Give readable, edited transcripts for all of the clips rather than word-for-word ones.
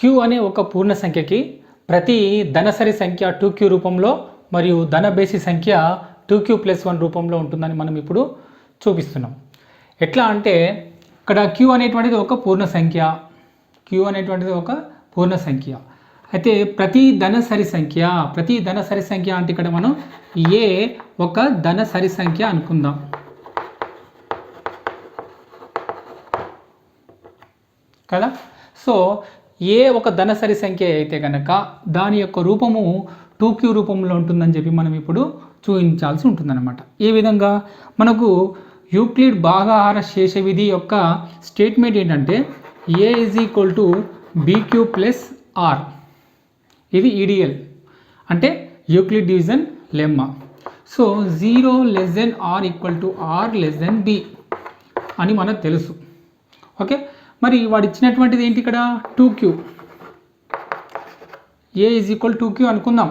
Queue అనే ఒక పూర్ణ సంఖ్యకి ప్రతి ధనసరి సంఖ్య 2q రూపంలో మరియు ధన బేసి సంఖ్య 2q+1 రూపంలో ఉంటుందని మనం ఇప్పుడు చూపిస్తున్నాం. ఎట్లా అంటే ఇక్కడ q అనేటువంటిది ఒక పూర్ణ సంఖ్య, అయితే ప్రతి ధనసరి సంఖ్య అంటే ఇక్కడ మనం ఏ ఒక ధనసరి సంఖ్య అనుకుందాం కదా. సో ఏ ఒక ధనసరి సంఖ్య అయితే కనుక దాని యొక్క రూపము 2q రూపంలో ఉంటుందని చెప్పి మనం ఇప్పుడు చూపించాల్సి ఉంటుందన్నమాట. ఏ విధంగా మనకు యూక్లిడ్ భాగాహార శేష విధి యొక్క స్టేట్మెంట్ ఏంటంటే a = bq+r. ఇది ఈడియల్ అంటే Euclid division lemma. So 0 r = r b అని మనకు తెలుసు. ఓకే, మరి వాడు ఇచ్చినటువంటిది ఏంటి ఇక్కడ 2q, a = 2q అనుకుందాం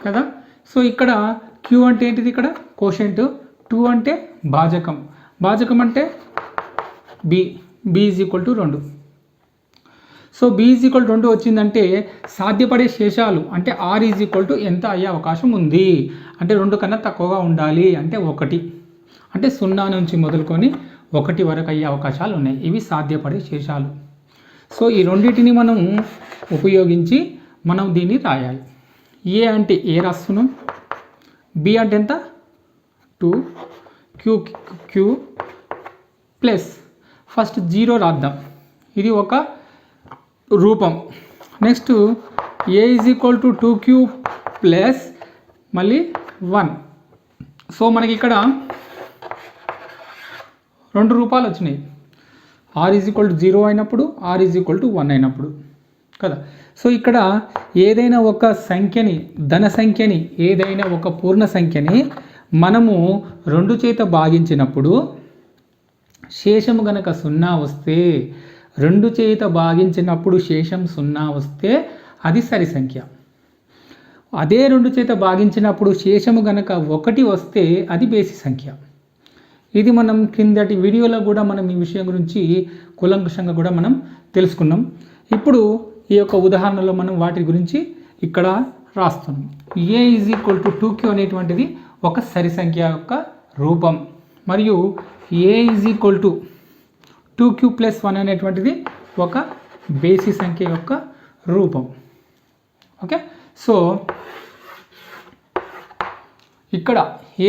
కదా. సో ఇక్కడ q అంటే ఏంటిది, ఇక్కడ కోషెంట్, 2 అంటే భాజకం అంటే b = 2. సో b = 2 వచ్చిందంటే సాధ్యపడే శేషాలు అంటే r ఎంత అయ్యే అవకాశం ఉంది అంటే 2 కన్నా తక్కువగా ఉండాలి అంటే 1, అంటే 0 నుంచి మొదలుకొని 1 వరకు అయ్యే అవకాశాలు ఉన్నాయి. ఇవి సాధ్యపడే శేషాలు. సో ఈ రెండింటిని మనం ఉపయోగించి మనం దీన్ని రాయాలి. ఏ అంటే ఏ రాస్తున్నాం, బి అంటే ఎంత 2, క్యూ ప్లస్ ఫస్ట్ 0 రాద్దాం, ఇది ఒక రూపం. నెక్స్ట్ ఏ = 2q ప్లస్ మళ్ళీ 1. సో మనకి ఇక్కడ 2 రూపాలు వచ్చినాయి, r = 0 అయినప్పుడు, r = 1 అయినప్పుడు కదా. సో ఇక్కడ ఏదైనా ఒక సంఖ్యని, ధన సంఖ్యని, ఏదైనా ఒక పూర్ణ సంఖ్యని మనము 2 చేత భాగించినప్పుడు శేషము గనక 0 వస్తే, 2 చేత భాగించినప్పుడు శేషం 0 వస్తే అది సరి సంఖ్య. అదే 2 చేత భాగించినప్పుడు శేషము గనక 1 వస్తే అది బేసి సంఖ్య. ఇది మనం కిందటి వీడియోలో కూడా మనం ఈ విషయం గురించి కూలంకషంగా కూడా మనం తెలుసుకున్నాం. ఇప్పుడు ఈ యొక్క ఉదాహరణలో మనం వాటి గురించి ఇక్కడ రాస్తున్నాం. a = 2q అనేటువంటిది ఒక సరి సంఖ్య యొక్క రూపం మరియు a = 2q+1 అనేటువంటిది ఒక బేసి సంఖ్య యొక్క రూపం. ఓకే, సో ఇక్కడ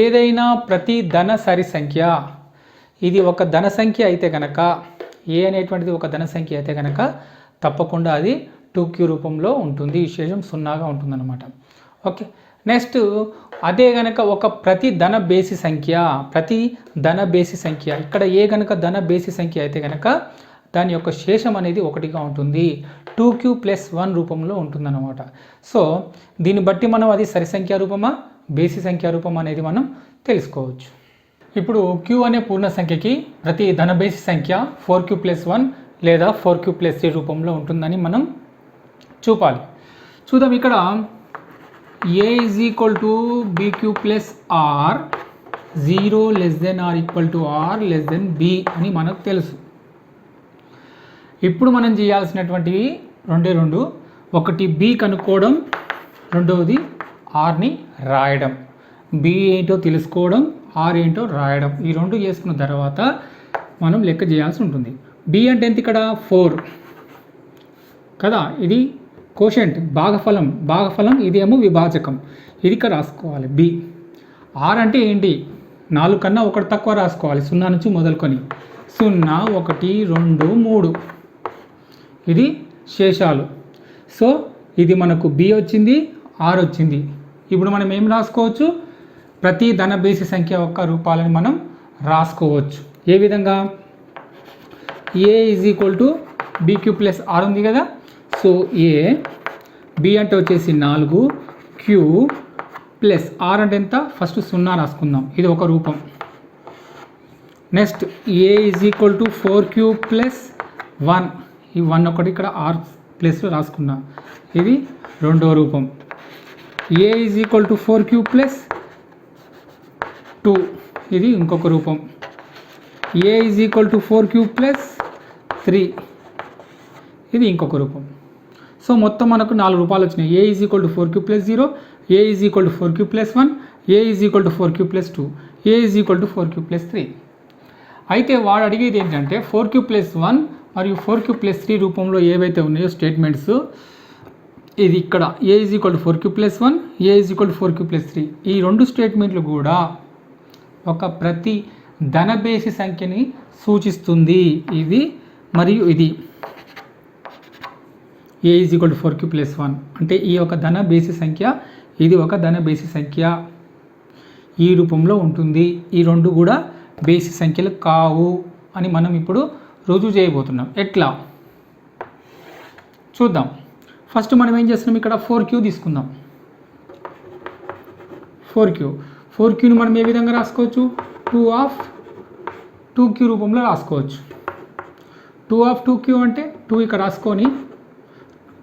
ఏదైనా ప్రతి ధన సరి సంఖ్య, ఇది ఒక ధన సంఖ్య అయితే కనుక, ఏ అనేటువంటిది ఒక ధన సంఖ్య అయితే కనుక తప్పకుండా అది 2q రూపంలో ఉంటుంది, శేషం 0గా ఉంటుందన్నమాట. ఓకే, నెక్స్ట్ అదే కనుక ఒక ప్రతి ధన బేసి సంఖ్య, ఇక్కడ ఏ కనుక ధన బేసి సంఖ్య అయితే కనుక దాని యొక్క శేషం అనేది 1గా ఉంటుంది, 2q+1 రూపంలో ఉంటుందన్నమాట. సో దీన్ని బట్టి మనం అది సరి సంఖ్య రూపమా బేసి సంఖ్య రూపం అనేది మనం తెలుసుకోవచ్చు. ఇప్పుడు q అనే పూర్ణ సంఖ్యకి ప్రతి ధన బేసి సంఖ్య 4q+1 లేదా 4q+3 రూపంలో ఉంటుందని మనం చూపాలి. చూద్దాం. ఇక్కడ a = bq+r, 0 r b అని మనకు తెలుసు. ఇప్పుడు మనం చేయాల్సినటువంటివి రెండు, ఒకటి b కనుక్కోవడం, రెండవది rని రాయడం. b ఏంటో తెలుసుకోవడం, r ఏంటో రాయడం. ఈ 2 చేసుకున్న తర్వాత మనం లెక్క చేయాల్సి ఉంటుంది. b అంటే ఎంత, ఇక్కడ 4 కదా, ఇది కోషెంట్ భాగఫలం, ఇదేమో విభాజకం, ఇది ఇక్కడ రాసుకోవాలి b. r అంటే ఏంటి, 4 కన్నా 1 తక్కువ రాసుకోవాలి, 0 నుంచి మొదలుకొని 0, 1, 2, 3 ఇది శేషాలు. సో ఇది మనకు b వచ్చింది, r వచ్చింది. ఇప్పుడు మనం ఏం రాసుకోవచ్చు, ప్రతి ధన బేసి సంఖ్య యొక్క రూపాలను మనం రాసుకోవచ్చు. ఏ విధంగా, a = bq+r ఉంది కదా. సో a, b అంటే వచ్చేసి 4, q ప్లస్ r అంటే ఎంత, ఫస్ట్ 0 రాసుకుందాం, ఇది ఒక రూపం. నెక్స్ట్ a = 4q+1, ఈ 1 ఒకటి ఇక్కడ r ప్లస్లో రాసుకున్నాం, ఇది రెండో రూపం. a = 4q+2, ఇది ఇంకొక రూపం. a = 4q+3, 3 ఇది ఇంకొక రూపం. సో మొత్తం మనకు 4 రూపాలు వచ్చినాయి. a is equal to 4q plus 0, a is equal to 4q plus 1, a is equal to 4q plus 2, a is equal to 4q plus 3. అయితే వాడు అడిగేది ఏంటంటే 4q ప్లస్ 1 మరియు 4q ప్లస్ 3 రూపంలో ఏవైతే ఉన్నాయో స్టేట్మెంట్స్, ఇది ఇక్కడ a is equal to 4q plus 1, a is equal to 4q plus 3, ఈ రెండు స్టేట్మెంట్లు కూడా ఒక ప్రతి ధన బేసి సంఖ్యని సూచిస్తుంది. ఇది మరియు ఇది a is equal to 4q plus 1 అంటే ఈ ఒక ధన బేసి సంఖ్య, ఇది ఒక ధన బేసి సంఖ్య, ఈ రూపంలో ఉంటుంది. ఈ రెండు కూడా బేసి సంఖ్యలు కావు అని మనం ఇప్పుడు రుజువు చేయబోతున్నాం. ఎట్లా చూద్దాం. ఫస్ట్ మనం ఏం చేస్తున్నాం, ఇక్కడ 4q తీసుకుందాం. 4qని మనం ఏ విధంగా రాసుకోవచ్చు, 2q రూపంలో రాసుకోవచ్చు. 2q అంటే 2 ఇక్కడ రాసుకొని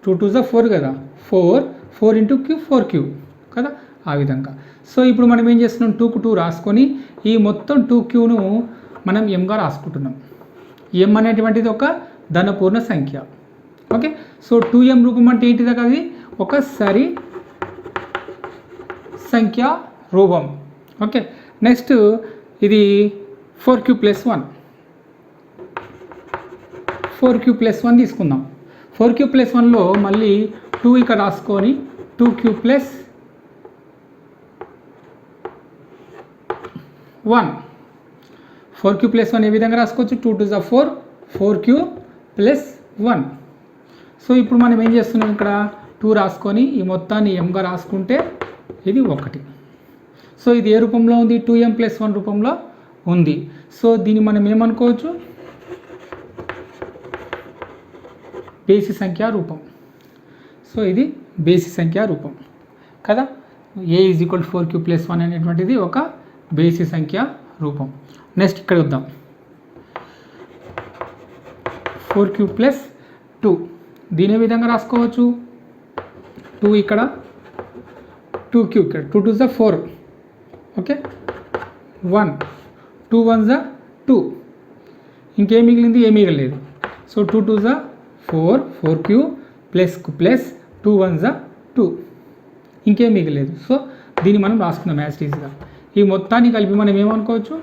2 2 4 కదా, 4 ఇంటూ q 4q కదా, ఆ విధంగా. సో ఇప్పుడు మనం ఏం చేస్తున్నాం, 2కు 2 రాసుకొని ఈ మొత్తం 2qను మనం mగా రాసుకుంటున్నాం. m అనేటువంటిది ఒక ధనపూర్ణ సంఖ్య. ఓకే, సో 2m రూపం అంటే ఏంటిది, అది ఒక సరి సంఖ్య రూపం. ఓకే, నెక్స్ట్ ఇది 4q ప్లస్ 1 తీసుకుందాం. 4q ప్లస్ 1లో మళ్ళీ 2 ఇక్కడ రాసుకొని 2q ప్లస్ 1, 4q ప్లస్ 1 ఏ విధంగా రాసుకోవచ్చు, 2 2 4, 4q ప్లస్ 1. సో ఇప్పుడు మనం ఏం చేస్తున్నాం, ఇక్కడ 2 రాసుకొని ఈ మొత్తాన్ని mగా రాసుకుంటే ఇది 1. సో ఇది ఏ రూపంలో ఉంది, 2m ప్లస్ 1 రూపంలో ఉంది. సో దీన్ని మనం ఏమనుకోవచ్చు, బేసి సంఖ్యా రూపం. సో ఇది బేసి సంఖ్యా రూపం కదా. a is equal 4q plus 1 అనేటువంటిది ఒక బేసి సంఖ్యా రూపం. నెక్స్ట్ ఇక్కడ వద్దాం, 4q ప్లస్ 2 దీని విధంగా రాసుకోవచ్చు, 2 ఇక్కడ 2q ఇక్కడ 2 2 4, ఓకే 1, 2 1 2, ఇంకేం మిగిలింది, ఏం మిగలేదు. సో 2 2 4, 4q ప్లస్ 2 1 2, ఇంకేం మిగలేదు. సో దీన్ని మనం రాసుకుందాం యాజ్ ఇట్ ఈస్గా. ఈ మొత్తాన్ని కలిపి మనం ఏమనుకోవచ్చు,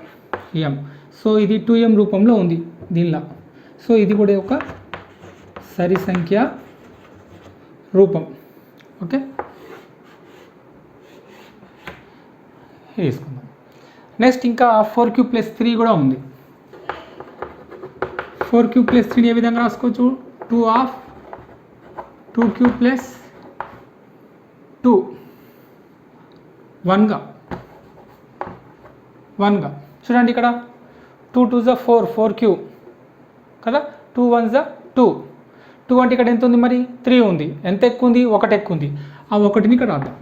m. సో ఇది 2m రూపంలో ఉంది దీనిలో. సో ఇది కూడా ఒక సరి సంఖ్య రూపం. ఓకే, తీసుకుందాం. నెక్స్ట్ ఇంకా 4q ప్లస్ 3 కూడా ఉంది. 4q ప్లస్ 3 ఏ విధంగా రాసుకోవచ్చు, 2q ప్లస్ 2 1గా చూడండి. ఇక్కడ 2 2 4, 4q కదా, 2 1 2 అంటే ఇక్కడ ఎంత ఉంది, మరి 3 ఉంది. ఎంత ఎక్కువ ఉంది, 1 ఎక్కువ ఉంది. ఆ 1ని ఇక్కడ రాద్దాం.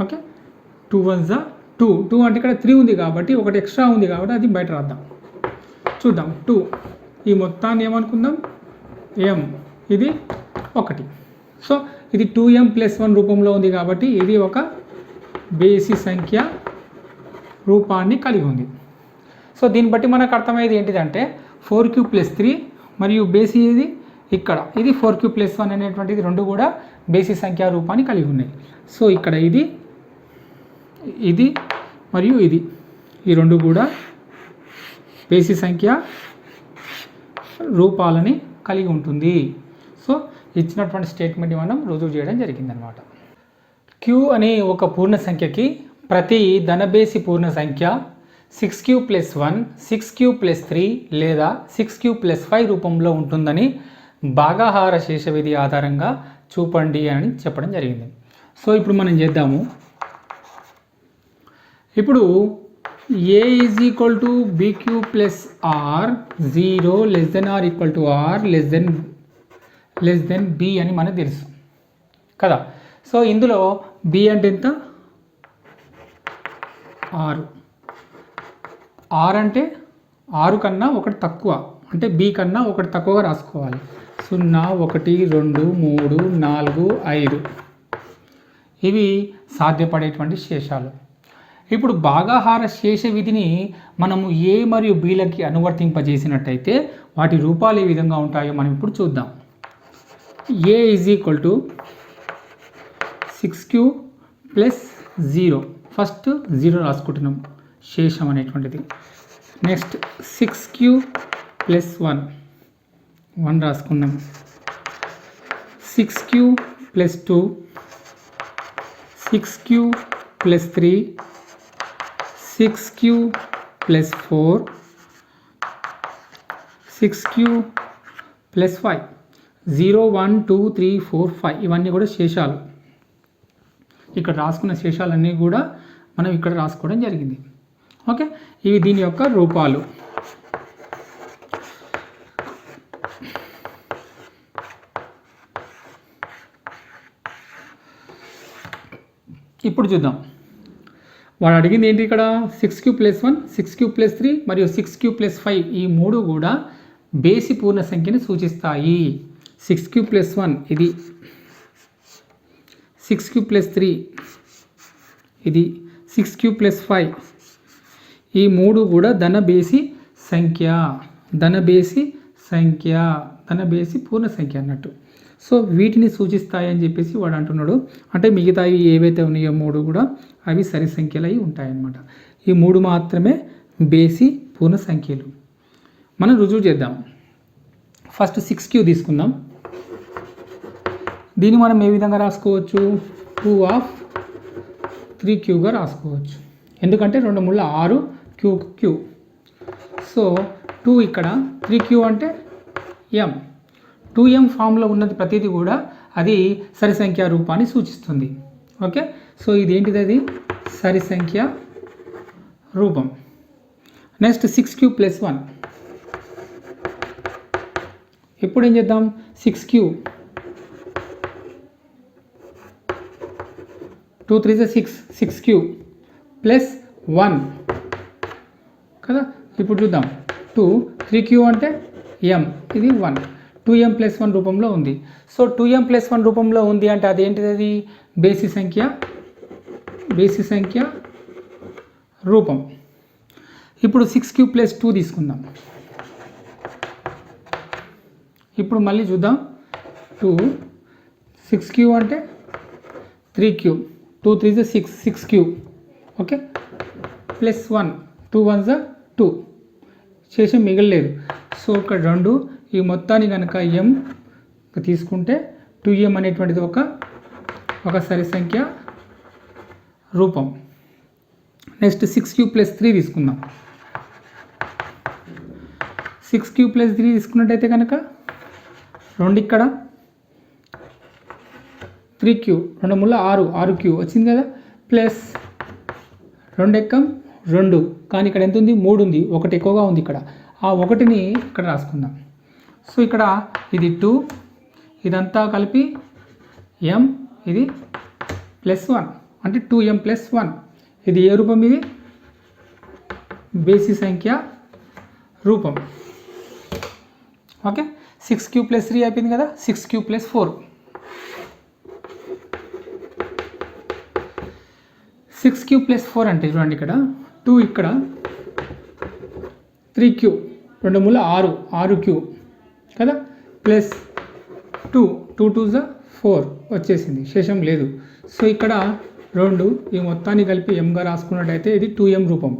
ఓకే, 2 1 2 అంటే ఇక్కడ 3 ఉంది కాబట్టి 1 ఎక్స్ట్రా ఉంది కాబట్టి అది బయట రాద్దాం. చూద్దాం, 2 ఈ మొత్తాన్ని ఏమనుకుందాం, m, ఇది 1. సో ఇది 2m ప్లస్ 1 రూపంలో ఉంది కాబట్టి ఇది ఒక బేసి సంఖ్య రూపాన్ని కలిగి ఉంది. సో దీన్ని బట్టి మనకు అర్థమయ్యేది ఏంటిదంటే 4q ప్లస్ 3 మరియు బేసి ఇది ఇక్కడ ఇది 4q ప్లస్ 1 అనేటువంటిది రెండు కూడా బేసి సంఖ్యా రూపాన్ని కలిగి ఉన్నాయి. సో ఇక్కడ ఇది మరియు ఇది ఈ రెండు కూడా బేసి సంఖ్య రూపాలని కలిగి ఉంటుంది. సో ఇచ్చినటువంటి స్టేట్మెంట్ మనం రుజువు చేయడం జరిగిందనమాట. q అనే ఒక పూర్ణ సంఖ్యకి ప్రతి ధనబేసి పూర్ణ సంఖ్య 6q ప్లస్ 1, 6q ప్లస్ 3 లేదా 6q ప్లస్ 5 రూపంలో ఉంటుందని భాగాహార శేష విధి ఆధారంగా చూపండి అని చెప్పడం జరిగింది. సో ఇప్పుడు మనం చేద్దాము. ఇప్పుడు a is equal to bq plus r 0 less than r equal to r less than b అని మనకు తెలుసు కదా. సో ఇందులో b అంటే ఎంత, 6. r అంటే 6 కన్నా 1 తక్కువ, అంటే b కన్నా 1 తక్కువగా రాసుకోవాలి. 0 1 2 3 4 5 ఇవి సాధ్యపడేటువంటి శేషాలు. ఇప్పుడు భాగాహార శేష విధిని మనము ఏ మరియు బీలకి అనువర్తింపజేసినట్టయితే వాటి రూపాలు ఏ విధంగా ఉంటాయో మనం ఇప్పుడు చూద్దాం. A is equal to 6q plus 0. First 0 రాసుకుంటున్నాం శేషం అనేటువంటిది. నెక్స్ట్ 6q ప్లస్ 1 రాసుకున్నాం. 6q plus 2, 6q plus 3, 6q plus 4, 6q plus 5. 0 1 2 3 4 5 ఇవన్నీ కూడా శేషాలు. ఇక్కడ రాసుకున్న శేషాలన్నీ కూడా మనం ఇక్కడ రాసుకోవడం జరిగింది. ఓకే, ఇవి దీని యొక్క రూపాలు. ఇప్పుడు చూద్దాం, వాడు అడిగింది ఏంటి ఇక్కడ 6q ప్లస్ 1, 6q ప్లస్ 3 మరియు 6q ప్లస్ 5 ఈ మూడు కూడా బేసి పూర్ణ సంఖ్యని సూచిస్తాయి. 6q ప్లస్ 1 ఇది, 6q ప్లస్ 3 ఇది, 6q ప్లస్ 5 ఈ మూడు కూడా ధనబేసి సంఖ్య, ధనబేసి పూర్ణ సంఖ్య అన్నట్టు. సో వీటిని సూచిస్తాయని చెప్పేసి వాడు అంటున్నాడు. అంటే మిగతావి ఏవైతే ఉన్నాయో మూడు కూడా అవి సరి సంఖ్యలు అయి ఉంటాయన్నమాట. ఈ మూడు మాత్రమే బేసి పూర్ణ సంఖ్యలు. మనం రుజువు చేద్దాం. ఫస్ట్ 6q తీసుకుందాం. దీన్ని మనం ఏ విధంగా రాసుకోవచ్చు? 2/3qగా రాసుకోవచ్చు. ఎందుకంటే 2 3 6 q. సో 2 ఇక్కడ, 3q అంటే m. 2m ఫామ్లో ఉన్నది ప్రతిదీ కూడా అది సరి సంఖ్యా రూపాన్ని సూచిస్తుంది. ఓకే, సో ఇదేంటిది? అది సరి సంఖ్య రూపం. Next 6q plus 1. ఇప్పుడు ఏం చేద్దాం? 6q 2 3 6, 6q ప్లస్ 1 కదా. ఇప్పుడు చూద్దాం, 2 3q అంటే m, ఇది 1, 2m ప్లస్ 1 రూపంలో ఉంది. సో 2m ప్లస్ 1 రూపంలో ఉంది అంటే అదేంటిది? అది బేసి సంఖ్య రూపం. ఇప్పుడు 6q ప్లస్ 2 తీసుకుందాం. ఇప్పుడు మళ్ళీ చూద్దాం, 2 6q అంటే 3q, 2 3 6, 6q. ఓకే, ప్లస్ 1, 2 1 2, శేషం మిగలలేదు. సో ఇక్కడ 2, ఈ మొత్తాన్ని కనుక m తీసుకుంటే 2m అనేటువంటిది ఒక సరి సంఖ్య రూపం. నెక్స్ట్ 6q ప్లస్ 3 తీసుకుందాం. 6q ప్లస్ 3 తీసుకున్నట్టయితే కనుక 2 ఇక్కడ, 3q 2 3 6, 6q వచ్చింది కదా, ప్లస్ 2 ఎక్కం 2, కానీ ఇక్కడ ఎంత ఉంది? 3 ఉంది, 1 ఎక్కువగా ఉంది ఇక్కడ. ఆ 1ని ఇక్కడ రాసుకుందాం. సో ఇక్కడ ఇది 2, ఇదంతా కలిపి m, ఇది ప్లస్ 1 అంటే 2m ప్లస్ 1. ఇది ఏ రూపం? ఇది బేసి సంఖ్య రూపం. ఓకే, 6q ప్లస్ 3 అయిపోయింది కదా. 6q ప్లస్ 4, 6q ప్లస్ 4 అంటే చూడండి ఇక్కడ 2 ఇక్కడ, 3q 2 3 6, 6q కదా, ప్లస్ 2 2 2 4 వచ్చేసింది, శేషం లేదు. సో ఇక్కడ 2, ఈ మొత్తాన్ని కలిపి mగా రాసుకున్నట్టయితే ఇది 2m రూపం.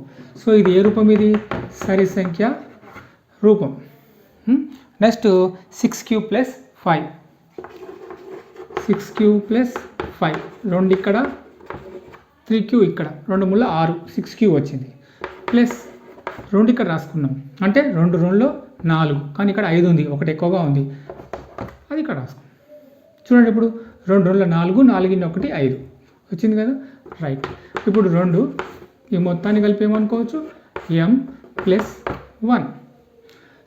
సో ఇది ఏ రూపం? ఇది సరి సంఖ్య రూపం. Next 6q plus 5, 6q plus 5, 2 ఇక్కడ, 3q ఇక్కడ, 2 3 6, 6q వచ్చింది, ప్లస్ 2 ఇక్కడ రాసుకున్నాం. అంటే 2 2లో 4, కానీ ఇక్కడ 5 ఉంది, 1 ఎక్కువగా ఉంది, అది ఇక్కడ రాసుకున్నాం. చూడండి, ఇప్పుడు 2 2లో 4, 4 1 5 వచ్చింది కదా, రైట్. ఇప్పుడు 2, ఈ మొత్తాన్ని కలిపి ఏమనుకోవచ్చు? m plus 1.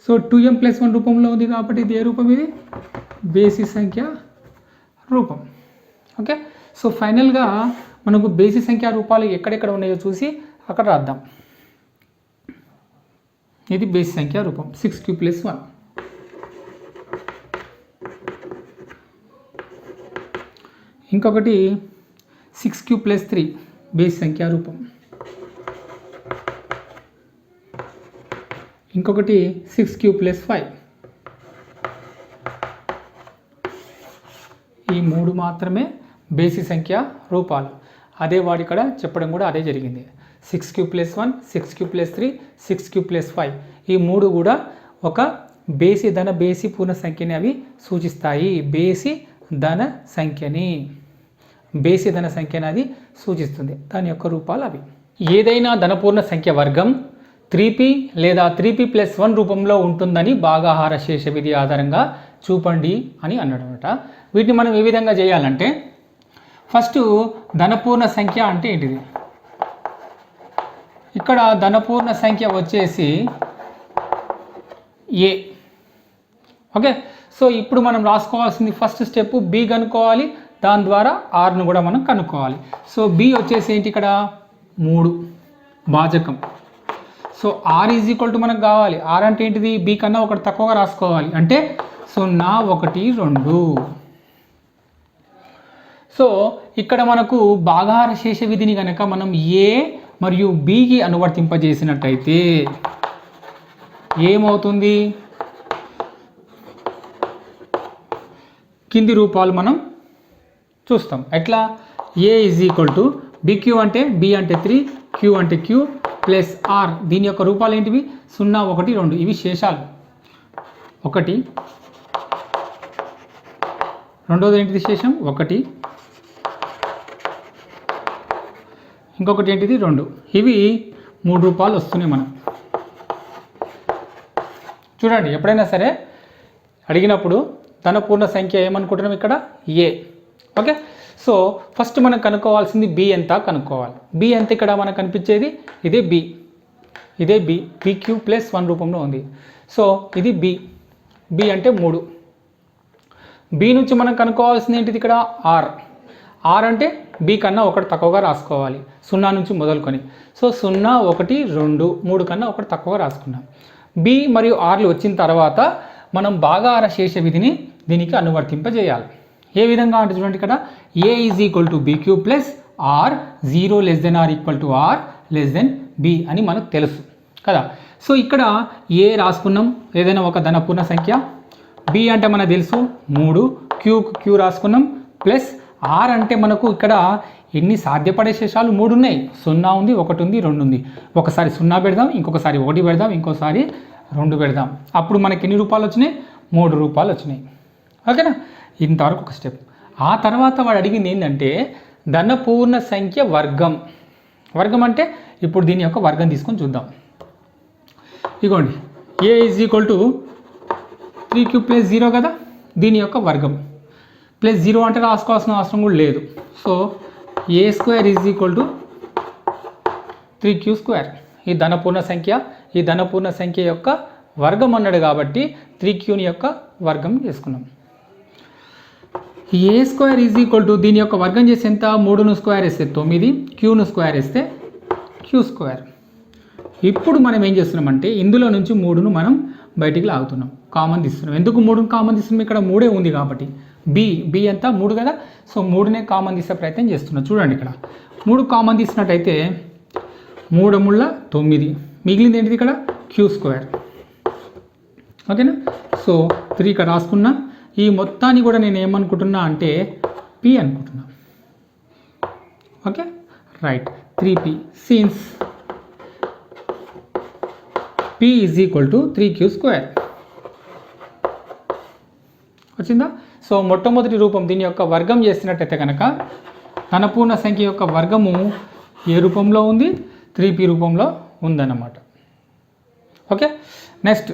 So 2m plus 1 రూపంలో ఉంది కాబట్టి ఇది ఏ రూపం? ఇది బేసి సంఖ్య రూపం. ఓకే, సో ఫైనల్గా మనకు బేసి సంఖ్యా రూపాలు ఎక్కడెక్కడ ఉన్నాయో చూసి అక్కడ రాద్దాం. ఇది బేసి సంఖ్యా రూపం 6q ప్లస్ 1. ఇంకొకటి 6q ప్లస్ 3 బేసి సంఖ్యా రూపం. ఇంకొకటి 6 క్యూబ్ ప్లస్ 5. ఈ 3 మాత్రమే బేసి సంఖ్య రూపాలు. అదే వాడు ఇక్కడ చెప్పడం కూడా అదే జరిగింది. 6 cube plus 1, 6 cube plus 3, 6 cube plus 5 ఈ 3 కూడా ఒక బేసి పూర్ణ సంఖ్యని అవి సూచిస్తాయి. బేసి ధన సంఖ్యని అది సూచిస్తుంది. దాని యొక్క రూపాలు అవి. ఏదైనా ధనపూర్ణ సంఖ్య వర్గం 3p లేదా 3p+1 రూపంలో ఉంటుందని భాగాహార శేష విధి ఆధారంగా చూపండి అని అన్నాడు అనమాట. వీటిని మనం ఏ విధంగా చేయాలంటే, ఫస్ట్ ధనపూర్ణ సంఖ్య అంటే ఏంటిది? ఇక్కడ ధనపూర్ణ సంఖ్య వచ్చేసి ఏ. ఓకే, సో ఇప్పుడు మనం రాసుకోవాల్సింది ఫస్ట్ స్టెప్ బి కనుక్కోవాలి. దాని ద్వారా ఆర్ను కూడా మనం కనుక్కోవాలి. సో బి వచ్చేసి ఏంటి? ఇక్కడ 3 భాజకం. So r is equal to మనకు కావాలి. ఆర్ అంటే ఏంటిది? బి కన్నా ఒకటి తక్కువగా రాసుకోవాలి. అంటే 0, 1, 2. సో ఇక్కడ మనకు భాగాహార శేష విధిని కనుక మనం ఏ మరియు బికి అనువర్తింపజేసినట్టయితే ఏమవుతుంది? కింది రూపాలు మనం చూస్తాం. ఎట్లా? ఏ ఈజ్ ఈక్వల్ టు బిక్యూ అంటే బి అంటే 3, క్యూ అంటే క్యూ ప్లస్ ఆర్. దీని యొక్క రూపాలు ఏంటివి? 0, 1, 2. ఇవి శేషాలు. 1, రెండోది ఏంటిది? శేషం 1, ఇంకొకటి ఏంటిది? 2. ఇవి 3 రూపాలు వస్తున్నాయి మనం. చూడండి, ఎప్పుడైనా సరే అడిగినప్పుడు ధన పూర్ణ సంఖ్య ఏమనుకుంటున్నాం ఇక్కడ? ఏ. ఓకే, సో ఫస్ట్ మనం కనుక్కోవాల్సింది బి ఎంత కనుక్కోవాలి. బి ఎంత ఇక్కడ మనకు కనిపించేది? ఇదే బి. bq+1 రూపంలో ఉంది. సో ఇది బి అంటే 3. బి నుంచి మనం కనుక్కోవాల్సింది ఏంటిది? ఇక్కడ ఆర్ అంటే బి కన్నా ఒకటి తక్కువగా రాసుకోవాలి. 0 నుంచి మొదలుకొని. సో 0, 1, 2, 3 కన్నా ఒకటి తక్కువగా రాసుకున్నాం. బి మరియు ఆర్లు వచ్చిన తర్వాత మనం భాగాహార శేష విధిని దీనికి అనువర్తింపజేయాలి. ఏ విధంగా అంటే చూడండి, ఇక్కడ a is equal to b q plus r 0 ≤ r r b అని మనకు తెలుసు కదా. సో ఇక్కడ ఏ రాసుకున్నాం, ఏదైనా ఒక ధనపూర్ణ సంఖ్య. బి అంటే మనకు తెలుసు 3, క్యూ రాసుకున్నాం ప్లస్ ఆర్ అంటే మనకు ఇక్కడ ఎన్ని సాధ్యపడే శేషాలు? 3 ఉన్నాయి. 0 ఉంది, 1 ఉంది, 2 ఉంది. ఒకసారి 0 పెడదాం, ఇంకొకసారి 1 పెడదాం, ఇంకోసారి 2 పెడదాం. అప్పుడు మనకి ఎన్ని రూపాయలు వచ్చినాయి? 3 రూపాయలు వచ్చినాయి. ఓకేనా? ఇంతవరకు ఒక స్టెప్. ఆ తర్వాత వాడు అడిగింది ఏంటంటే ధనపూర్ణ సంఖ్య వర్గం. అంటే ఇప్పుడు దీని యొక్క వర్గం తీసుకొని చూద్దాం. ఇగోండి, ఏ ఈజ్ ఈక్వల్ టు 3q + 0 కదా. దీని యొక్క వర్గం +0 అంటే రాసుకోవాల్సిన అవసరం కూడా లేదు. So a² is equal to 3q². ఈ ధనపూర్ణ సంఖ్య యొక్క వర్గం అన్నాడు కాబట్టి 3qని యొక్క వర్గం చేసుకున్నాం. a² ఈజ్ ఈక్వల్ టు దీని యొక్క వర్గం చేసి ఎంత? 3ను స్క్వేర్ వేస్తే 9, క్యూను స్క్వేర్ వేస్తే q². ఇప్పుడు మనం ఏం చేస్తున్నామంటే ఇందులో నుంచి 3ను మనం బయటికి లాగుతున్నాం, కామన్ తీస్తున్నాం. ఎందుకు 3ను కామన్ తీస్తున్నాం? ఇక్కడ 3 ఉంది కాబట్టి. బి అంతా 3 కదా. సో 3నే కామన్ తీసే ప్రయత్నం చేస్తున్నాం. చూడండి, ఇక్కడ 3 కామన్ తీసినట్టయితే 3 × 9, మిగిలింది ఏంటిది? ఇక్కడ q². ఓకేనా? సో 3 ఇక్కడ రాసుకున్నా. ఈ మొత్తాన్ని కూడా నేను ఏమనుకుంటున్నా అంటే p అనుకుంటున్నా. Okay, right. 3p since p is equal to 3q². వచ్చిందా? సో మొట్టమొదటి రూపం దీని యొక్క వర్గం చేసినట్టయితే కనుక ధనపూర్ణ సంఖ్య యొక్క వర్గము ఏ రూపంలో ఉంది? 3p రూపంలో ఉందన్నమాట. Okay, next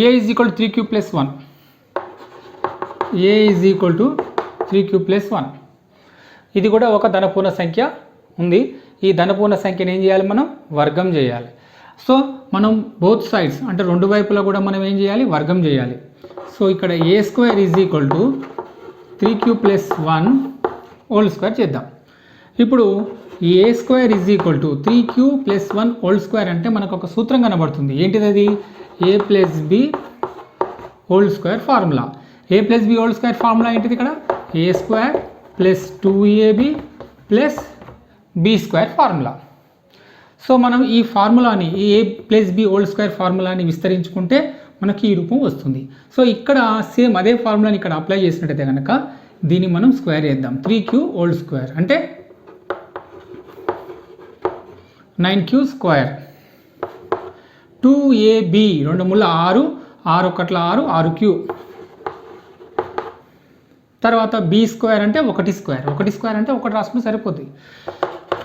a is equal to 3q + 1. a is equal to 3q + 1. ఇది కూడా ఒక ధనపూర్ణ సంఖ్య ఉంది. ఈ ధనపూర్ణ సంఖ్యను ఏం చేయాలి? మనం వర్గం చేయాలి. సో మనం బోత్ సైడ్స్ అంటే రెండు వైపులా కూడా మనం ఏం చేయాలి? వర్గం చేయాలి. సో ఇక్కడ a² is equal to 3q + 1 whole square చేద్దాం. ఇప్పుడు a² is equal to 3q + 1 whole square అంటే మనకు ఒక సూత్రం కనబడుతుంది. ఏంటిది అది? a + b whole square formula. a + b whole square formula ఏంటిది? ఇక్కడ a² + 2ab + B square formula. So మనం ఈ ఫార్ములాని ఏ ప్లస్ బి హోల్ స్క్వేర్ ఫార్ములాని విస్తరించుకుంటే మనకి ఈ రూపం వస్తుంది. సో ఇక్కడ సేమ్ అదే ఫార్ములాని ఇక్కడ అప్లై చేసినట్టయితే కనుక దీన్ని మనం స్క్వేర్ చేద్దాం. 3q హోల్ స్క్వేర్ అంటే 9q స్క్వేర్. 2ab 2 ముళ్ళ 6, 6 ఒకట్ల 6, 6q. తర్వాత బి స్క్వేర్ అంటే 1 స్క్వేర్. 1 స్క్వేర్ అంటే 1 రాసుకుంటే సరిపోతుంది.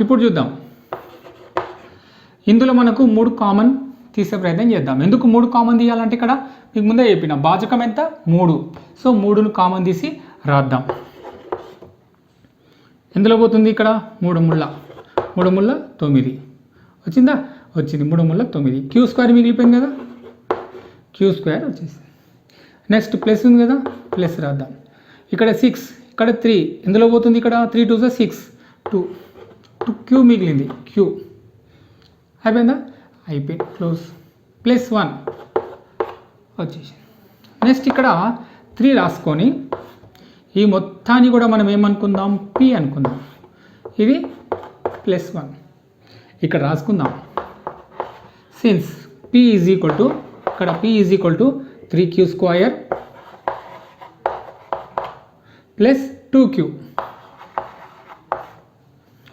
ఇప్పుడు చూద్దాం, ఇందులో మనకు 3 కామన్ తీసే ప్రయత్నం చేద్దాం. ఎందుకు 3 కామన్ తీయాలంటే ఇక్కడ మీకు ముందే చెప్పిన భాజకం ఎంత 3. సో 3ను కామన్ తీసి రాద్దాం. ఎందులో పోతుంది ఇక్కడ 3 ముళ్ళ 9 వచ్చిందా? వచ్చింది 3 ముళ్ళ 9. క్యూ స్క్వేర్ మిగిలిపోయింది కదా, క్యూ స్క్వేర్ వచ్చేసింది. నెక్స్ట్ ప్లస్ ఉంది కదా, ప్లస్ రాద్దాం. ఇక్కడ 6, ఇక్కడ 3 ఎందులో పోతుంది? ఇక్కడ 3 2 6, 2 క్యూ మిగిలింది, క్యూ అయిపోయిందా? అయిపోయింది, క్లోజ్. ప్లస్ 1 వచ్చేసి నెక్స్ట్ ఇక్కడ 3 రాసుకొని ఈ మొత్తాన్ని కూడా మనం ఏమనుకుందాం? పి అనుకుందాం. ఇది ప్లస్ 1 ఇక్కడ రాసుకుందాం. Since p is equal to ఇక్కడ p is equal to 3q square plus 2q.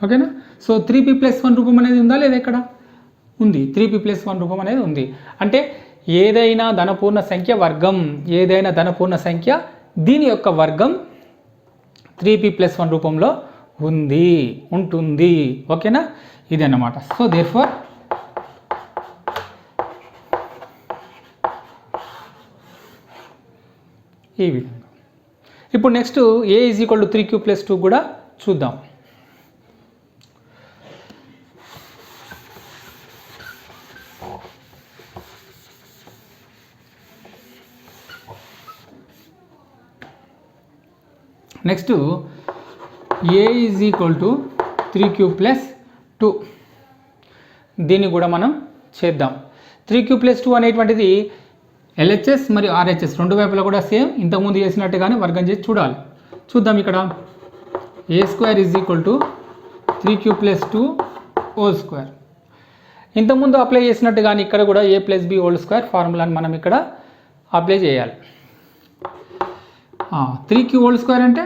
ఓకేనా? సో 3p ప్లస్ 1 రూపం అనేది ఉందా లేదా? ఇక్కడ ఉంది, 3p ప్లస్ 1 రూపం అనేది ఉంది. అంటే ఏదైనా ధనపూర్ణ సంఖ్య వర్గం, ఏదైనా ధనపూర్ణ సంఖ్య దీని యొక్క వర్గం 3p ప్లస్ 1 రూపంలో ఉంటుంది. ఓకేనా? ఇది అన్నమాట. సో దేర్ఫోర్ ఈ విధంగా. ఇప్పుడు next a is equal to 3q plus 2 కూడా చూద్దాం. Next a is equal to 3q plus 2 దీన్ని కూడా మనం చేద్దాం. 3q ప్లస్ 2 అనేటువంటిది LHS మరియు RHS రెండు వైపులా కూడా సేమ్ ఇంతకుముందు చేసినట్టుగానే వర్గం చేసి చూడాలి. చూద్దాం. ఇక్కడ a square is equal to 3q plus 2 whole square. ఇంతకుముందు అప్లై చేసినట్టుగానే ఇక్కడ కూడా a plus b whole square ఫార్ములాని మనం ఇక్కడ అప్లై చేయాలి. 3q హోల్ స్క్వేర్ అంటే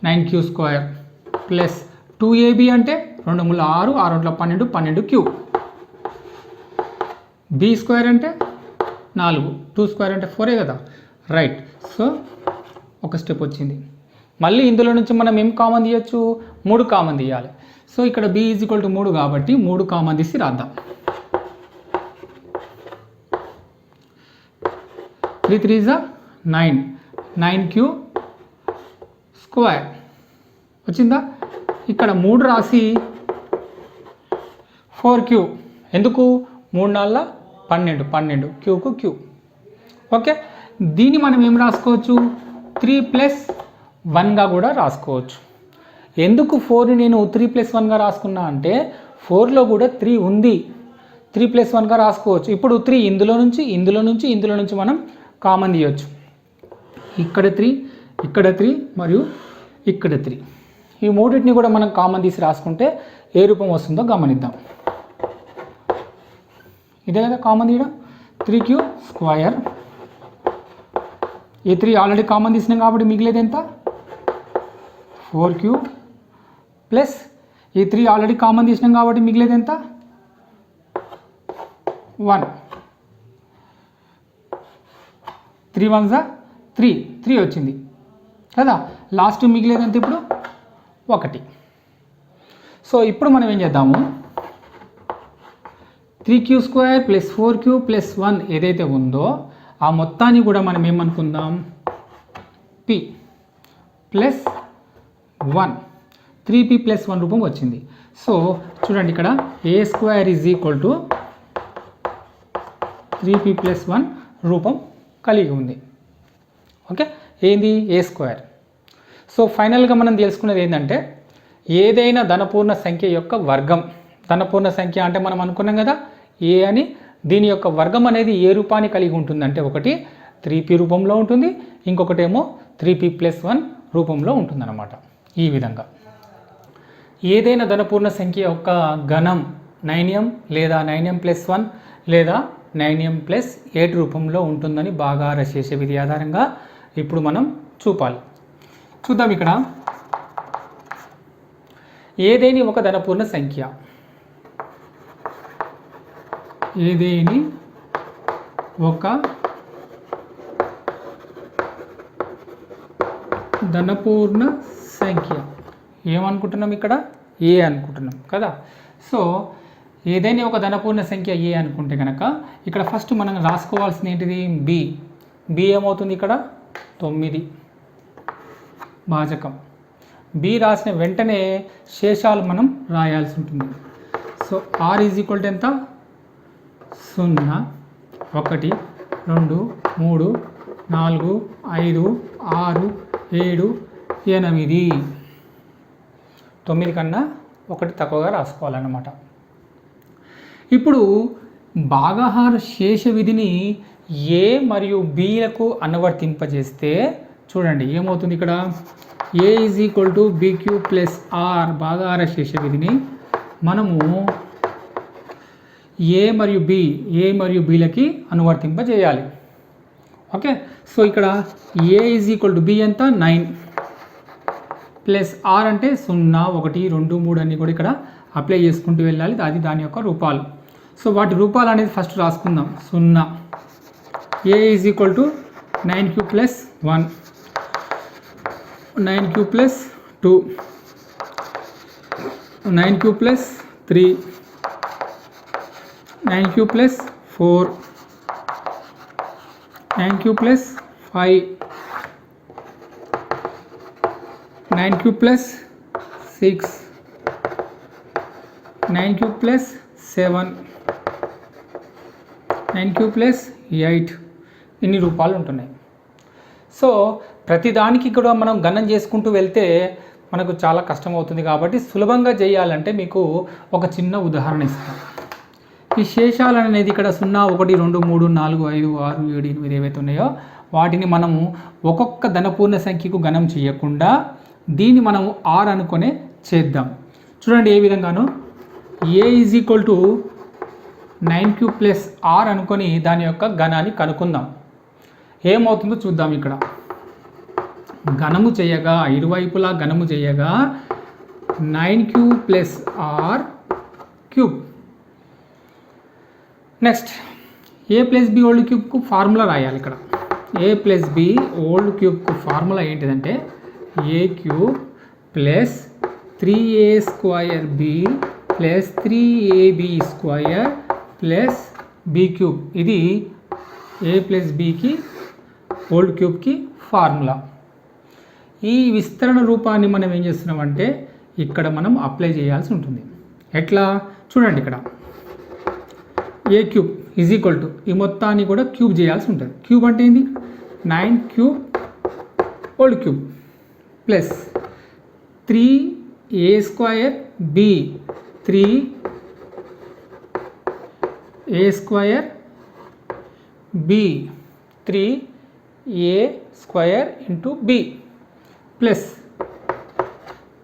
9q స్క్వేర్ ప్లస్ 2ab అంటే 2 ముళ్ళ 6, 6 ఒకట్ల 12, 12q. బి స్క్వేర్ అంటే 4, 2 స్క్వేర్ అంటే 4 కదా, రైట్. సో ఒక స్టెప్ వచ్చింది. మళ్ళీ ఇందులో నుంచి మనం ఏం కామన్ తీయచ్చు? 3 కామన్ తీయాలి. సో ఇక్కడ b ఈజ్ ఈక్వల్ టు 3 కాబట్టి 3 కామన్ తీసి రాద్దాం. 3 3 is 9, 9q స్క్వేర్ వచ్చిందా? ఇక్కడ 3 రాసి 4q. ఎందుకు? 3 4 12, 12 క్యూకు క్యూ. ఓకే, దీన్ని మనం ఏం రాసుకోవచ్చు? 3 ప్లస్ 1గా కూడా రాసుకోవచ్చు. ఎందుకు 4ని నేను 3 ప్లస్ 1గా రాసుకున్నా అంటే 4లో కూడా 3 ఉంది, 3 ప్లస్ 1గా రాసుకోవచ్చు. ఇప్పుడు 3 ఇందులో నుంచి మనం కామన్ తీయవచ్చు. ఇక్కడ 3, ఇక్కడ 3 మరియు ఇక్కడ 3. ఈ మూడింటిని కూడా మనం కామన్ తీసి రాసుకుంటే ఏ రూపం వస్తుందో గమనిద్దాం. ఇదే కదా కామన్ తీయడం, 3q స్క్వేర్. ఈ 3 ఆల్రెడీ కామన్ తీసినాం కాబట్టి మిగిలేది ఎంత? 4q ప్లస్ ఈ 3 ఆల్రెడీ కామన్ తీసినాం కాబట్టి మిగిలేది ఎంత? 1. 3 1 3 వచ్చింది కదా. లాస్ట్ మిగిలేది ఎంత ఇప్పుడు? 1. సో ఇప్పుడు మనం ఏం చేద్దాము? 3q square plus 4q plus 1 ఏదైతే ఉందో ఆ మొత్తాన్ని కూడా మనం ఏమనుకుందాం? p ప్లస్ 1, 3p ప్లస్ 1 రూపం వచ్చింది. సో చూడండి, ఇక్కడ a square is equal to 3p plus 1 రూపం కలిగి ఉంది. ఓకే, ఏంది? a square. సో ఫైనల్గా మనం తెలుసుకున్నది ఏంటంటే ఏదైనా ధనపూర్ణ సంఖ్య యొక్క వర్గం, ధనపూర్ణ సంఖ్య అంటే మనం అనుకున్నాం కదా a అని, దీని యొక్క వర్గం అనేది ఏ రూపాన్ని కలిగి ఉంటుందంటే ఒకటి 3p రూపంలో ఉంటుంది, ఇంకొకటేమో 3p ప్లస్ 1 రూపంలో ఉంటుందన్నమాట. ఈ విధంగా ఏదైనా ధనపూర్ణ సంఖ్య యొక్క ఘనం 9m లేదా 9m+1 లేదా 9m+8 రూపంలో ఉంటుందని భాగాహార శేష విధి ఆధారంగా ఇప్పుడు మనం చూపాలి. చూద్దాం. ఇక్కడ ఏదేని ఒక ధనపూర్ణ సంఖ్య, ఏదేని ఒక ధనపూర్ణ సంఖ్య ఏమనుకుంటున్నాం, ఇక్కడ ఏ అనుకుంటున్నాం కదా. సో ఏదైనా ఒక ధనపూర్ణ సంఖ్య ఏ అనుకుంటే కనుక ఇక్కడ ఫస్ట్ మనం రాసుకోవాల్సింది ఏంటిది, బి ఏమవుతుంది, ఇక్కడ 9 భాజకం. బి రాసిన వెంటనే శేషాలు మనం రాయాల్సి ఉంటుంది. So r is equal to ఎంత, 0 1 2 3 4 5 6 7 8. 9 కన్నా 1 తక్కువగా రాసుకోవాలన్నమాట. ఇప్పుడు భాగాహార శేష విధిని ఏ మరియు బిలకు అనువర్తింపజేస్తే చూడండి ఏమవుతుంది, ఇక్కడ a is equal to BQ plus r భాగాహార శేష విధిని మనము ఏ మరియు బిలకి అనువర్తింపజేయాలి. ఓకే. సో ఇక్కడ a is equal to b ఎంత, 9 ప్లస్ ఆర్ అంటే 0 1 2 3 అన్నీ కూడా ఇక్కడ అప్లై చేసుకుంటూ వెళ్ళాలి. అది దాని యొక్క రూపాలు. సో వాటి రూపాలు అనేది ఫస్ట్ రాసుకుందాం. 0 a is equal to 9³ plus 1 9³ plus 2 9³ plus 3 9³ plus 4 9³ plus 5 9³ plus 6 9³ plus 7 9³ plus 8 ఇన్ని రూపాలు ఉంటున్నాయి. సో ప్రతిదానికి కూడా మనం గణన చేసుకుంటూ వెళ్తే మనకు చాలా కష్టం అవుతుంది. కాబట్టి సులభంగా చేయాలంటే మీకు ఒక చిన్న ఉదాహరణ ఇస్తాను. ఈ శేషాలు అనేది ఇక్కడ 0 1 2 3 4 5 6 7 8 ఏవైతే ఉన్నాయో వాటిని మనము ఒక్కొక్క ధనపూర్ణ సంఖ్యకు గణం చేయకుండా దీన్ని మనము ఆర్ అనుకునే చేద్దాం. చూడండి ఏ విధంగాను, a is equal to 9³ plus r అనుకొని దాని యొక్క ఘనాన్ని కనుక్కుందాం. ఏమవుతుందో చూద్దాం. ఇక్కడ ఘనము చేయగా ఇరువైపులా ఘనము చేయగా 9³ plus r cube. Next a plus b whole క్యూబ్కు ఫార్ములా రాయాలి. ఇక్కడ ఏ ప్లస్ బి ఓల్డ్ క్యూబ్కు ఫార్ములా ఏంటిదంటే a cube plus 3a² b plus 3ab² plus b cube. ఇది ఏ ప్లస్ బికి ఓల్డ్ క్యూబ్కి ఫార్ములా. ఈ విస్తరణ రూపాన్ని మనం ఏం చేస్తున్నామంటే ఇక్కడ మనం అప్లై చేయాల్సి ఉంటుంది. ఎట్లా చూడండి, ఇక్కడ ఏ క్యూబ్ ఈజ్ ఈక్వల్ టు ఈ మొత్తాన్ని కూడా క్యూబ్ చేయాల్సి ఉంటుంది. క్యూబ్ అంటే ఏంది, 9³ whole cube plus 3a² b 3a² b 3a² into b plus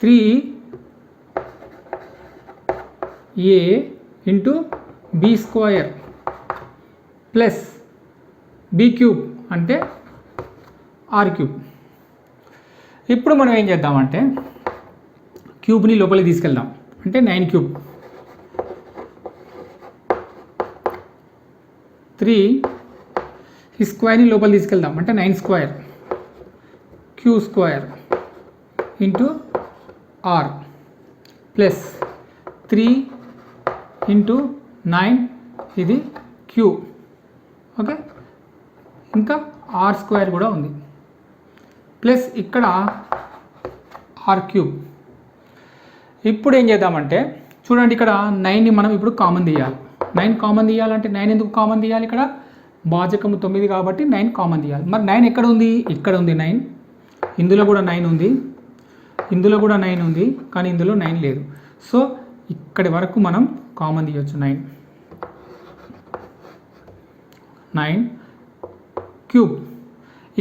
3a into b² plus b³ అంటే r³. ఇప్పుడు మనం ఏం చేద్దామంటే క్యూబ్ని లోపలికి తీసుకెళ్దాం. అంటే 9³ 3 ఈ స్క్వేర్ని లోపలికి తీసుకెళ్దాం. అంటే 9² q² into r plus 3 into 9 ఇది q. ఓకే. ఇంకా r² కూడా ఉంది ప్లస్ ఇక్కడ r³. ఇప్పుడు ఏం చేద్దామంటే చూడండి, ఇక్కడ 9ని మనం ఇప్పుడు కామన్ తీయాలి. 9 కామన్ తీయాలంటే 9 ఎందుకు కామన్ తీయాలి, ఇక్కడ భాజకము 9 కాబట్టి 9 కామన్ తీయాలి. మరి 9 ఎక్కడ ఉంది, ఇక్కడ ఉంది 9. ఇందులో కూడా 9 ఉంది, ఇందులో కూడా 9 ఉంది, కానీ ఇందులో 9 లేదు. సో ఇక్కడి వరకు మనం కామన్ తీయవచ్చు. 9³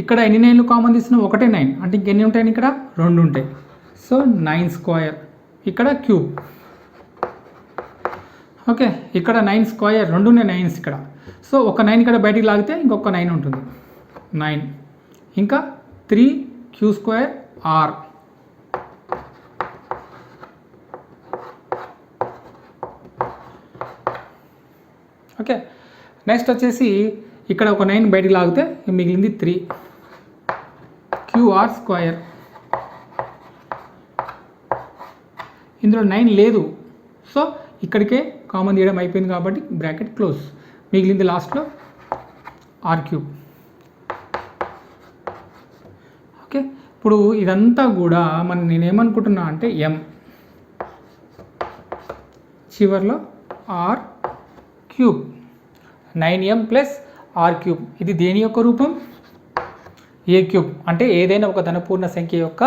ఇక్కడ ఎన్ని 9లు కామన్ తీసినా ఒకటే 9 అంటే ఇంకెన్ని ఉంటాయి, ఇక్కడ 2 ఉంటాయి. సో 9² ఇక్కడ క్యూబ్. ఓకే, ఇక్కడ 9 స్క్వేర్, రెండునే 9s ఇక్కడ. సో ఒక 9 ఇక్కడ బయటికి లాగితే ఇంకొక 9 ఉంటుంది, 9. ఇంకా 3q² r. ఓకే, నెక్స్ట్ వచ్చేసి ఇక్కడ ఒక 9 బయటికి లాగితే మిగిలింది 3qr². ఇందులో 9 లేదు, సో ఇక్కడికే కామన్ తీయడం అయిపోయింది కాబట్టి బ్రాకెట్ క్లోజ్. మిగిలింది లాస్ట్లో r3. ఓకే, ఇప్పుడు ఇదంతా కూడా నేనేమనుకుంటున్నా అంటే m, చివర్లో r3, 9m + r3. ఇది దేని యొక్క రూపం? a3. అంటే ఏదైనా ఒక ధనపూర్ణ సంఖ్య యొక్క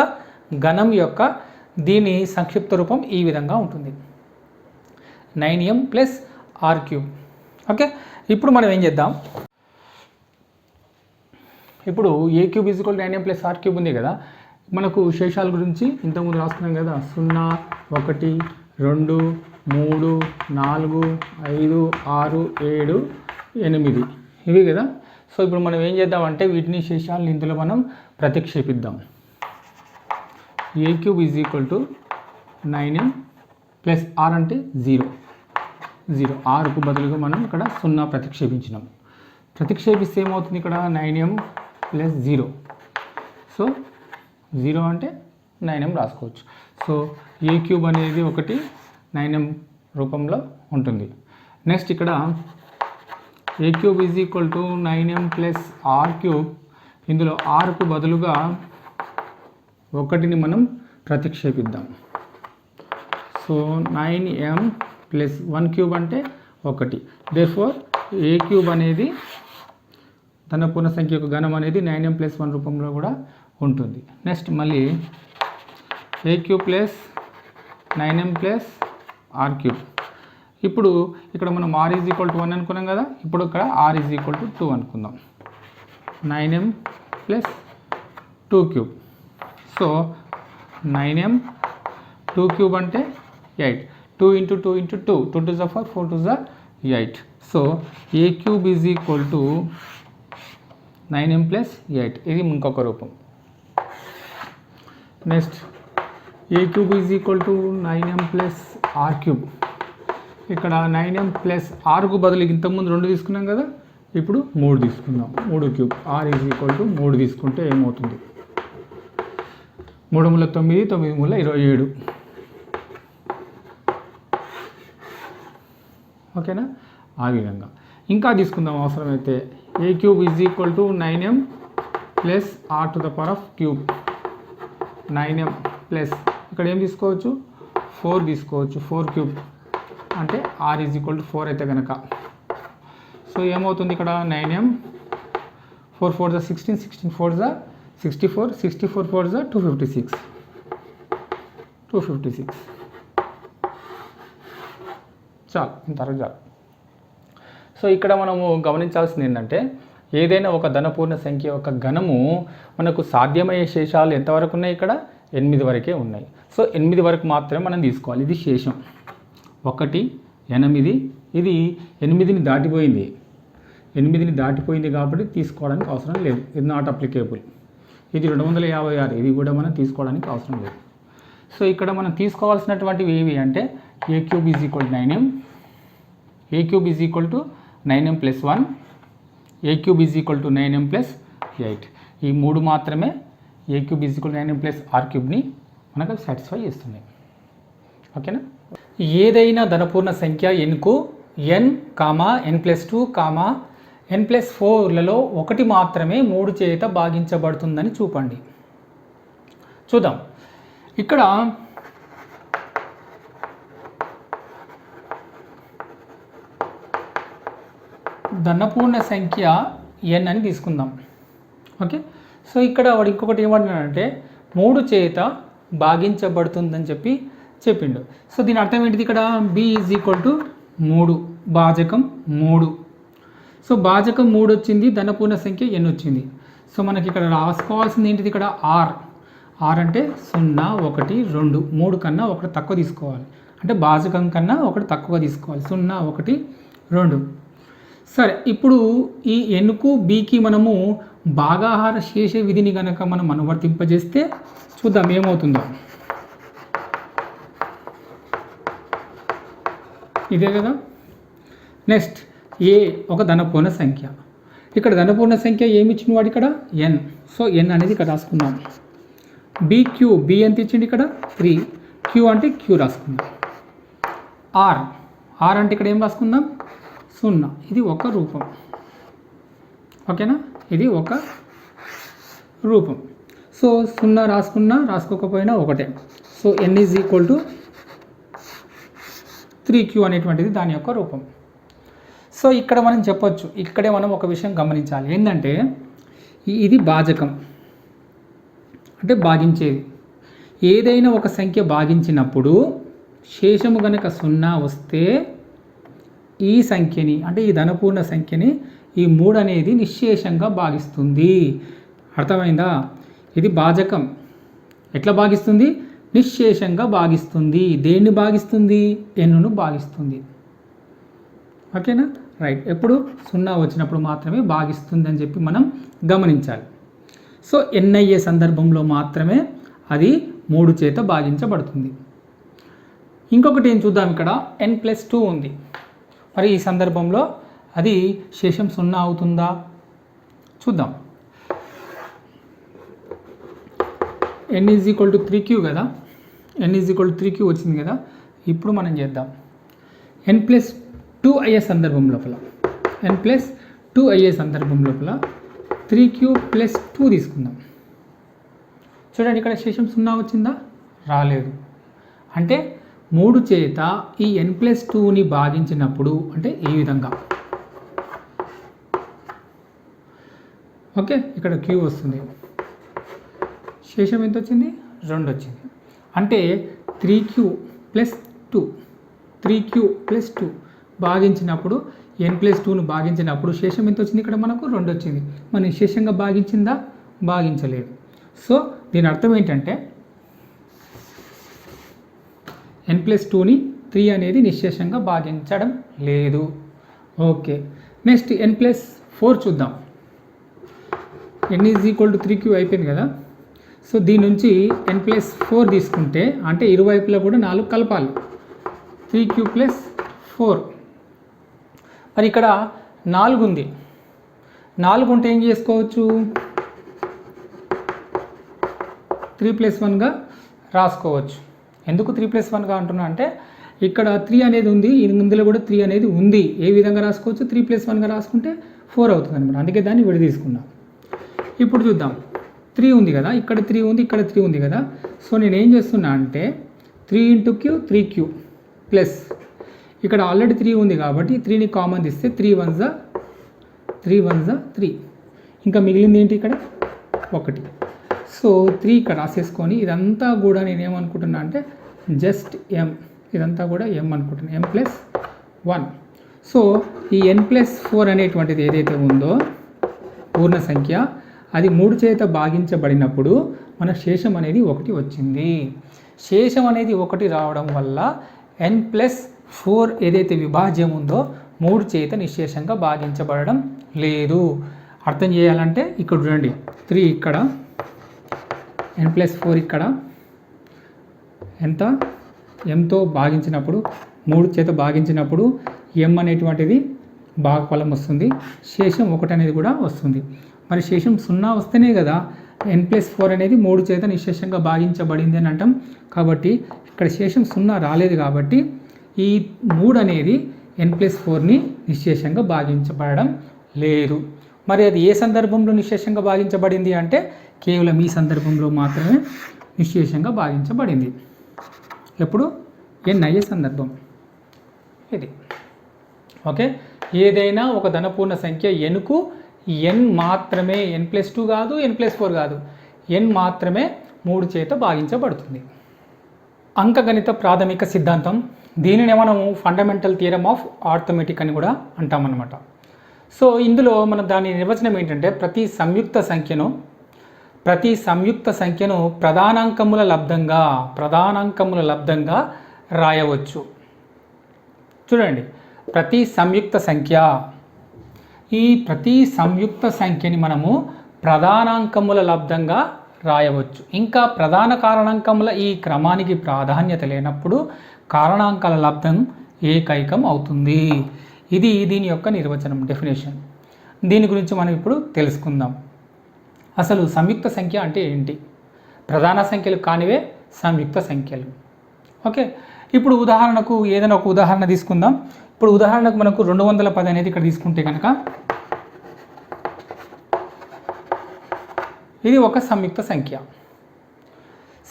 ఘనం యొక్క దీని సంక్షిప్త రూపం ఈ విధంగా ఉంటుంది, 9m + r3. ఓకే, ఇప్పుడు మనం ఏం చేద్దాం, ఇప్పుడు a3 = 9m + r3 ఉంది కదా. మనకు శేషాల గురించి ఇంతకుముందు రాసుకున్నాం కదా, 0, 1, 2, 3, 4, 5, 6, 7, 8 ఇవి కదా. సో ఇప్పుడు మనం ఏం చేద్దామంటే వీటిని శేషాలను ఇందులో మనం ప్రతిక్షేపిద్దాం. a3 = 9m + r అంటే 0, rకు బదులుగా మనం ఇక్కడ 0 ప్రతిక్షేపించినాం. ప్రతిక్షేపిస్తే ఏమవుతుంది, ఇక్కడ 9m + 0. సో 0 అంటే 9m రాసుకోవచ్చు. సో a3 అనేది ఒకటి 9m రూపంలో ఉంటుంది. నెక్స్ట్ ఇక్కడ a3 = 9m + r3. ఇందులో rకు బదులుగా 1ని మనం ప్రతిక్షేపిద్దాం. సో 9m + 1³ అంటే 1. దేర్ఫోర్ a3 అనేది ధనపూర్ణ సంఖ్య యొక్క ఘనం అనేది 9m + 1 రూపంలో కూడా ఉంటుంది. నెక్స్ట్ మళ్ళీ a3 + 9m + r3. ఇప్పుడు ఇక్కడ మనం r = 1 అనుకున్నాం కదా. ఇప్పుడు ఇక్కడ r = 2 అనుకుందాం, 9m + 2³. సో 9m 2³ అంటే 8. 2 × 2 × 2, 2 × 4, 4 × 8. So a3 = 9m + 8. ఇది ఇంకొక రూపం. Next a3 = 9m + r3. ఇక్కడ 9m + rకు బదులు ఇంతకుముందు 2 తీసుకున్నాం కదా, ఇప్పుడు 3 తీసుకుందాం, 3³ r = 3 తీసుకుంటే ఏమవుతుంది, 3 × 9, 9 × 27. ఓకేనా, ఆ విధంగా. ఇంకా తీసుకుందాం అవసరమైతే. a3 = 9m + r⁻³. 9m plus ఇక్కడ ఏం తీసుకోవచ్చు, 4 తీసుకోవచ్చు, 4³ అంటే r = 4 అయితే కనుక. సో ఏమవుతుంది ఇక్కడ 9m 4 4 16, 16 4 64, 64 4 256, 256. చాలు, ఇంతవరకు చాలు. సో ఇక్కడ మనము గమనించాల్సింది ఏంటంటే ఏదైనా ఒక ధనపూర్ణ సంఖ్య యొక్క ఘనము మనకు సాధ్యమయ్యే శేషాలు ఎంతవరకు ఉన్నాయి, ఇక్కడ 8 వరకే ఉన్నాయి. సో 8 వరకు మాత్రమే మనం తీసుకోవాలి. ఇది శేషం 1, 8. ఇది 8ని దాటిపోయింది, 8ని దాటిపోయింది కాబట్టి తీసుకోవడానికి అవసరం లేదు, ఇది నాట్ అప్లికేబుల్. ఇది 256, ఇది కూడా మనం తీసుకోవడానికి అవసరం లేదు. సో ఇక్కడ మనం తీసుకోవాల్సినటువంటివి ఏవి అంటే a3 = 9m, a3 = 9m + 1, a3 = 9m + 8. ఈ 3 మాత్రమే a3 = 9m + r3ని మనకు సాటిస్ఫై చేస్తున్నాయి. ఓకేనా. ఏదైనా ధనపూర్ణ సంఖ్య nకు n, n+2, n+4లలో 1 మాత్రమే 3 చేత భాగించబడుతుందని చూపండి. చూద్దాం. ఇక్కడ ధనపూర్ణ సంఖ్య n అని తీసుకుందాం. ఓకే. సో ఇక్కడ వాడు ఇంకొకటి ఏమంటున్నాడంటే 3 చేత భాగించబడుతుందని చెప్పిండు. సో దీని అర్థం ఏంటిది, ఇక్కడ b = 3, భాజకం 3. సో భాజకం 3 వచ్చింది, ధనపూర్ణ సంఖ్య n వచ్చింది. సో మనకి ఇక్కడ రాసుకోవాల్సింది ఏంటిది, ఇక్కడ ఆర్ అంటే 0, 1, 2 3 కన్నా ఒకటి తక్కువ తీసుకోవాలి, అంటే భాజకం కన్నా ఒకటి తక్కువ తీసుకోవాలి. 0, 1, 2. సరే, ఇప్పుడు ఈ ఎన్కు బీకి మనము భాగాహార శేష విధిని కనుక మనం అనువర్తింపజేస్తే చూద్దాం ఏమవుతుందో. ఇదే కదా. నెక్స్ట్ ఏ ఒక ధనపూర్ణ సంఖ్య. ఇక్కడ ధనపూర్ణ సంఖ్య ఏమి ఇచ్చిన వాడు ఇక్కడ ఎన్. సో ఎన్ అనేది ఇక్కడ రాసుకుందాం. బీక్యూ, బి ఎంత ఇచ్చింది ఇక్కడ 3, క్యూ అంటే క్యూ రాసుకుందాం. ఆర్, ఆర్ అంటే ఇక్కడ ఏం రాసుకుందాం 0. ఇది ఒక రూపం, ఓకేనా, ఇది ఒక రూపం. సో 0 రాసుకున్నా రాసుకోకపోయినా ఒకటే. So n is equal to 3q అనేటువంటిది దాని యొక్క రూపం. సో ఇక్కడ మనం చెప్పొచ్చు, ఇక్కడే మనం ఒక విషయం గమనించాలి. ఏంటంటే ఇది భాజకం అంటే భాగించేది. ఏదైనా ఒక సంఖ్య భాగించినప్పుడు శేషము గనక 0 వస్తే ఈ సంఖ్యని, అంటే ఈ ధనపూర్ణ సంఖ్యని ఈ 3 అనేది నిశ్శేషంగా భాగిస్తుంది. అర్థమైందా? ఇది భాజకం. ఎట్లా భాగిస్తుంది? నిశ్శేషంగా భాగిస్తుంది. దేన్ని భాగిస్తుంది? ఎన్నును భాగిస్తుంది. ఓకేనా, రైట్. ఎప్పుడు 0 వచ్చినప్పుడు మాత్రమే భాగిస్తుంది అని చెప్పి మనం గమనించాలి. సో ఎన్ అయ్యే సందర్భంలో మాత్రమే అది 3 చేత భాగించబడుతుంది. ఇంకొకటి ఏం చూద్దాం, ఇక్కడ n+2 ఉంది. మరి ఈ సందర్భంలో అది శేషం 0 అవుతుందా చూద్దాం. n is equal to 3q కదా, n is equal to 3q వచ్చింది కదా. ఇప్పుడు మనం చేద్దాం. n+2 అయ్యే సందర్భం లోపల, n+2 అయ్యే సందర్భం లోపల 3q+2 తీసుకుందాం. చూడండి, ఇక్కడ శేషం 0 వచ్చిందా? రాలేదు. అంటే 3 చేత ఈ n+2ని భాగించినప్పుడు, అంటే ఈ విధంగా, ఓకే, ఇక్కడ q వస్తుంది. శేషం ఎంత వచ్చింది? 2 వచ్చింది. అంటే 3q+2 భాగించినప్పుడు n+2ను భాగించినప్పుడు శేషం ఎంత వచ్చింది? ఇక్కడ మనకు 2 వచ్చింది. మన నిశ్శేషంగా భాగించిందా? భాగించలేదు. సో దీని అర్థం ఏంటంటే n+2ని 3 అనేది నిశ్శేషంగా భాగించడం లేదు. ఓకే, నెక్స్ట్ n+4 చూద్దాం. n is equal to 3q అయిపోయింది కదా. సో దీని నుంచి n+4 తీసుకుంటే, అంటే ఇరువైపులా కూడా 4 కలపాలి. 3q+4. మరి ఇక్కడ 4 ఉంది. 4 ఉంటే ఏం చేసుకోవచ్చు? 3+1గా రాసుకోవచ్చు. ఎందుకు 3+1గా అంటున్నా అంటే, ఇక్కడ 3 అనేది ఉంది, ఇందులో కూడా 3 అనేది ఉంది. ఏ విధంగా రాసుకోవచ్చు? 3+1గా రాసుకుంటే 4 అవుతుంది అనమాట. అందుకే దాన్ని విడి తీసుకున్నాం. ఇప్పుడు చూద్దాం. 3 ఉంది కదా, ఇక్కడ 3 ఉంది, ఇక్కడ 3 ఉంది కదా. సో నేను ఏం చేస్తున్నా అంటే 3 × q 3q ప్లస్, ఇక్కడ ఆల్రెడీ 3 ఉంది కాబట్టి 3ని కామన్ తీస్తే 3 1s 3. ఇంకా మిగిలింది ఏంటి? ఇక్కడ 1. సో 3 ఇక్కడ రాసేసుకొని ఇదంతా కూడా నేను ఏమనుకుంటున్నా అంటే జస్ట్ m, ఇదంతా కూడా m అనుకుంటున్నాను, m+1. సో ఈ n+4 అనేటువంటిది ఏదైతే ఉందో పూర్ణ సంఖ్య, అది 3 చేత భాగించబడినప్పుడు మన శేషం అనేది 1 వచ్చింది. శేషం అనేది 1 రావడం వల్ల n+4 ఏదైతే విభాజ్యం ఉందో 3 చేత నిశ్శేషంగా భాగించబడడం లేదు. అర్థం చేయాలంటే ఇక్కడ చూడండి, 3 ఇక్కడ, n+4 ఇక్కడ, ఎంత mతో భాగించినప్పుడు 3 చేత భాగించినప్పుడు m అనేటువంటిది భాగఫలం వస్తుంది, శేషం 1 అనేది కూడా వస్తుంది. మరి శేషం 0 వస్తేనే కదా n+4 అనేది 3 చేత నిశ్శేషంగా భాగించబడింది అని అంటాం. కాబట్టి ఇక్కడ శేషం 0 రాలేదు కాబట్టి ఈ 3 అనేది n+4ని నిశ్శేషంగా భాగించబడడం లేదు. మరి అది ఏ సందర్భంలో నిశ్శేషంగా భాగించబడింది అంటే కేవలం ఈ సందర్భంలో మాత్రమే నిశ్శేషంగా భాగించబడింది. ఎప్పుడు? n అయ్యే సందర్భం ఇది. ఓకే, ఏదైనా ఒక ధనపూర్ణ సంఖ్య nకు n మాత్రమే, n+2 కాదు, n+4 కాదు, n మాత్రమే 3 చేత భాగించబడుతుంది. అంకగణిత ప్రాథమిక సిద్ధాంతం, దీనిని మనము ఫండమెంటల్ థియరమ్ ఆఫ్ ఆర్థమెటిక్ అని కూడా అంటామన్నమాట. సో ఇందులో మన దాని నిర్వచనం ఏంటంటే ప్రతి సంయుక్త సంఖ్యను ప్రతి సంయుక్త సంఖ్యను ప్రధానాంకముల లబ్ధంగా రాయవచ్చు. చూడండి, ప్రతి సంయుక్త సంఖ్యని మనము ప్రధానాంకముల లబ్ధంగా రాయవచ్చు. ఇంకా ప్రధాన కారణాంకముల ఈ క్రమానికి ప్రాధాన్యత లేనప్పుడు కారణాంకాల లబ్ధం ఏకైకం అవుతుంది. ఇది దీని యొక్క నిర్వచనం, డెఫినేషన్. దీని గురించి మనం ఇప్పుడు తెలుసుకుందాం. అసలు సంయుక్త సంఖ్య అంటే ఏంటి? ప్రధాన సంఖ్యలు కానివే సంయుక్త సంఖ్యలు. ఓకే, ఇప్పుడు ఉదాహరణకు ఏదైనా ఒక ఉదాహరణ తీసుకుందాం. ఇప్పుడు ఉదాహరణకు మనకు 210 అనేది ఇక్కడ తీసుకుంటే కనుక ఇది ఒక సంయుక్త సంఖ్య.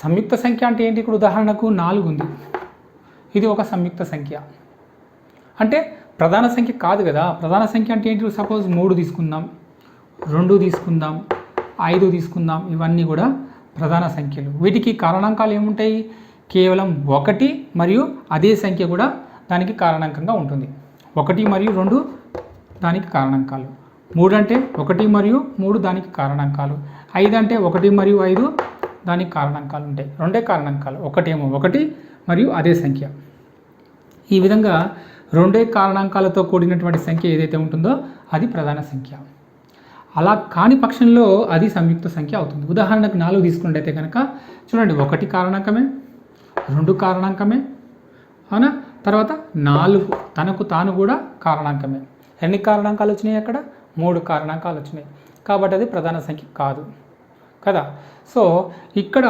సంయుక్త సంఖ్య అంటే ఏంటి? ఇక్కడ ఉదాహరణకు 4 ఉంది, ఇది ఒక సంయుక్త సంఖ్య. అంటే ప్రధాన సంఖ్య కాదు కదా. ప్రధాన సంఖ్య అంటే ఏంటి? సపోజ్ 3 తీసుకుందాం, 2 తీసుకుందాం, 5 తీసుకుందాం. ఇవన్నీ కూడా ప్రధాన సంఖ్యలు. వీటికి కారణాంకాలు ఏముంటాయి? కేవలం 1 మరియు అదే సంఖ్య కూడా దానికి కారణాంకంగా ఉంటుంది. 1 మరియు 2 దానికి కారణాంకాలు. 3 అంటే 1 మరియు 3 దానికి కారణాంకాలు. 5 అంటే 1 మరియు 5 దానికి కారణాంకాలు ఉంటాయి. రెండే కారణాంకాలు, ఒకటేమో 1 మరియు అదే సంఖ్య. ఈ విధంగా రెండే కారణాంకాలతో కూడినటువంటి సంఖ్య ఏదైతే ఉంటుందో అది ప్రధాన సంఖ్య. అలా కాని పక్షంలో అది సంయుక్త సంఖ్య అవుతుంది. ఉదాహరణకు 4 తీసుకున్నట్టయితే కనుక చూడండి, 1 కారణాంకమే, 2 కారణాంకమే, అవునా? తర్వాత 4 తనకు తాను కూడా కారణాంకమే. ఎన్ని కారణాంకాలు వచ్చినాయి? అక్కడ 3 కారణాంకాలు వచ్చినాయి. కాబట్టి అది ప్రధాన సంఖ్య కాదు కదా. సో ఇక్కడ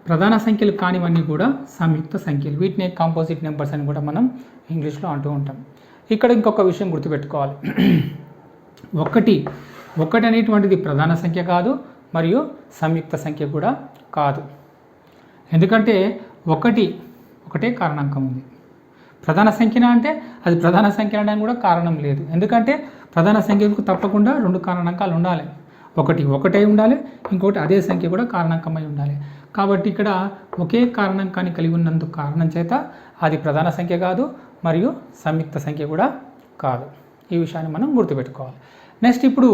ప్రధాన సంఖ్యలు కానివన్నీ కూడా సంయుక్త సంఖ్యలు. వీటిని కాంపోజిట్ నెంబర్స్ అని కూడా మనం ఇంగ్లీష్లో అంటూ ఉంటాం. ఇక్కడ ఇంకొక విషయం గుర్తుపెట్టుకోవాలి. 1 అనేటువంటిది ప్రధాన సంఖ్య కాదు మరియు సంయుక్త సంఖ్య కూడా కాదు. ఎందుకంటే ఒకటే కారణాంకం ఉంది. ప్రధాన సంఖ్యన అంటే అది ప్రధాన సంఖ్య అనడానికి కూడా కారణం లేదు. ఎందుకంటే ప్రధాన సంఖ్యకు తప్పకుండా 2 కారణాంకాలు ఉండాలి. ఒకటే ఉండాలి, ఇంకొకటి అదే సంఖ్య కూడా కారణాంకమై ఉండాలి. కాబట్టి ఇక్కడ ఒకే కారణాంకాన్ని కలిగి ఉన్నందుకు కారణం చేత అది ప్రధాన సంఖ్య కాదు మరియు సంయుక్త సంఖ్య కూడా కాదు. ఈ విషయాన్ని మనం గుర్తుపెట్టుకోవాలి. నెక్స్ట్ ఇప్పుడు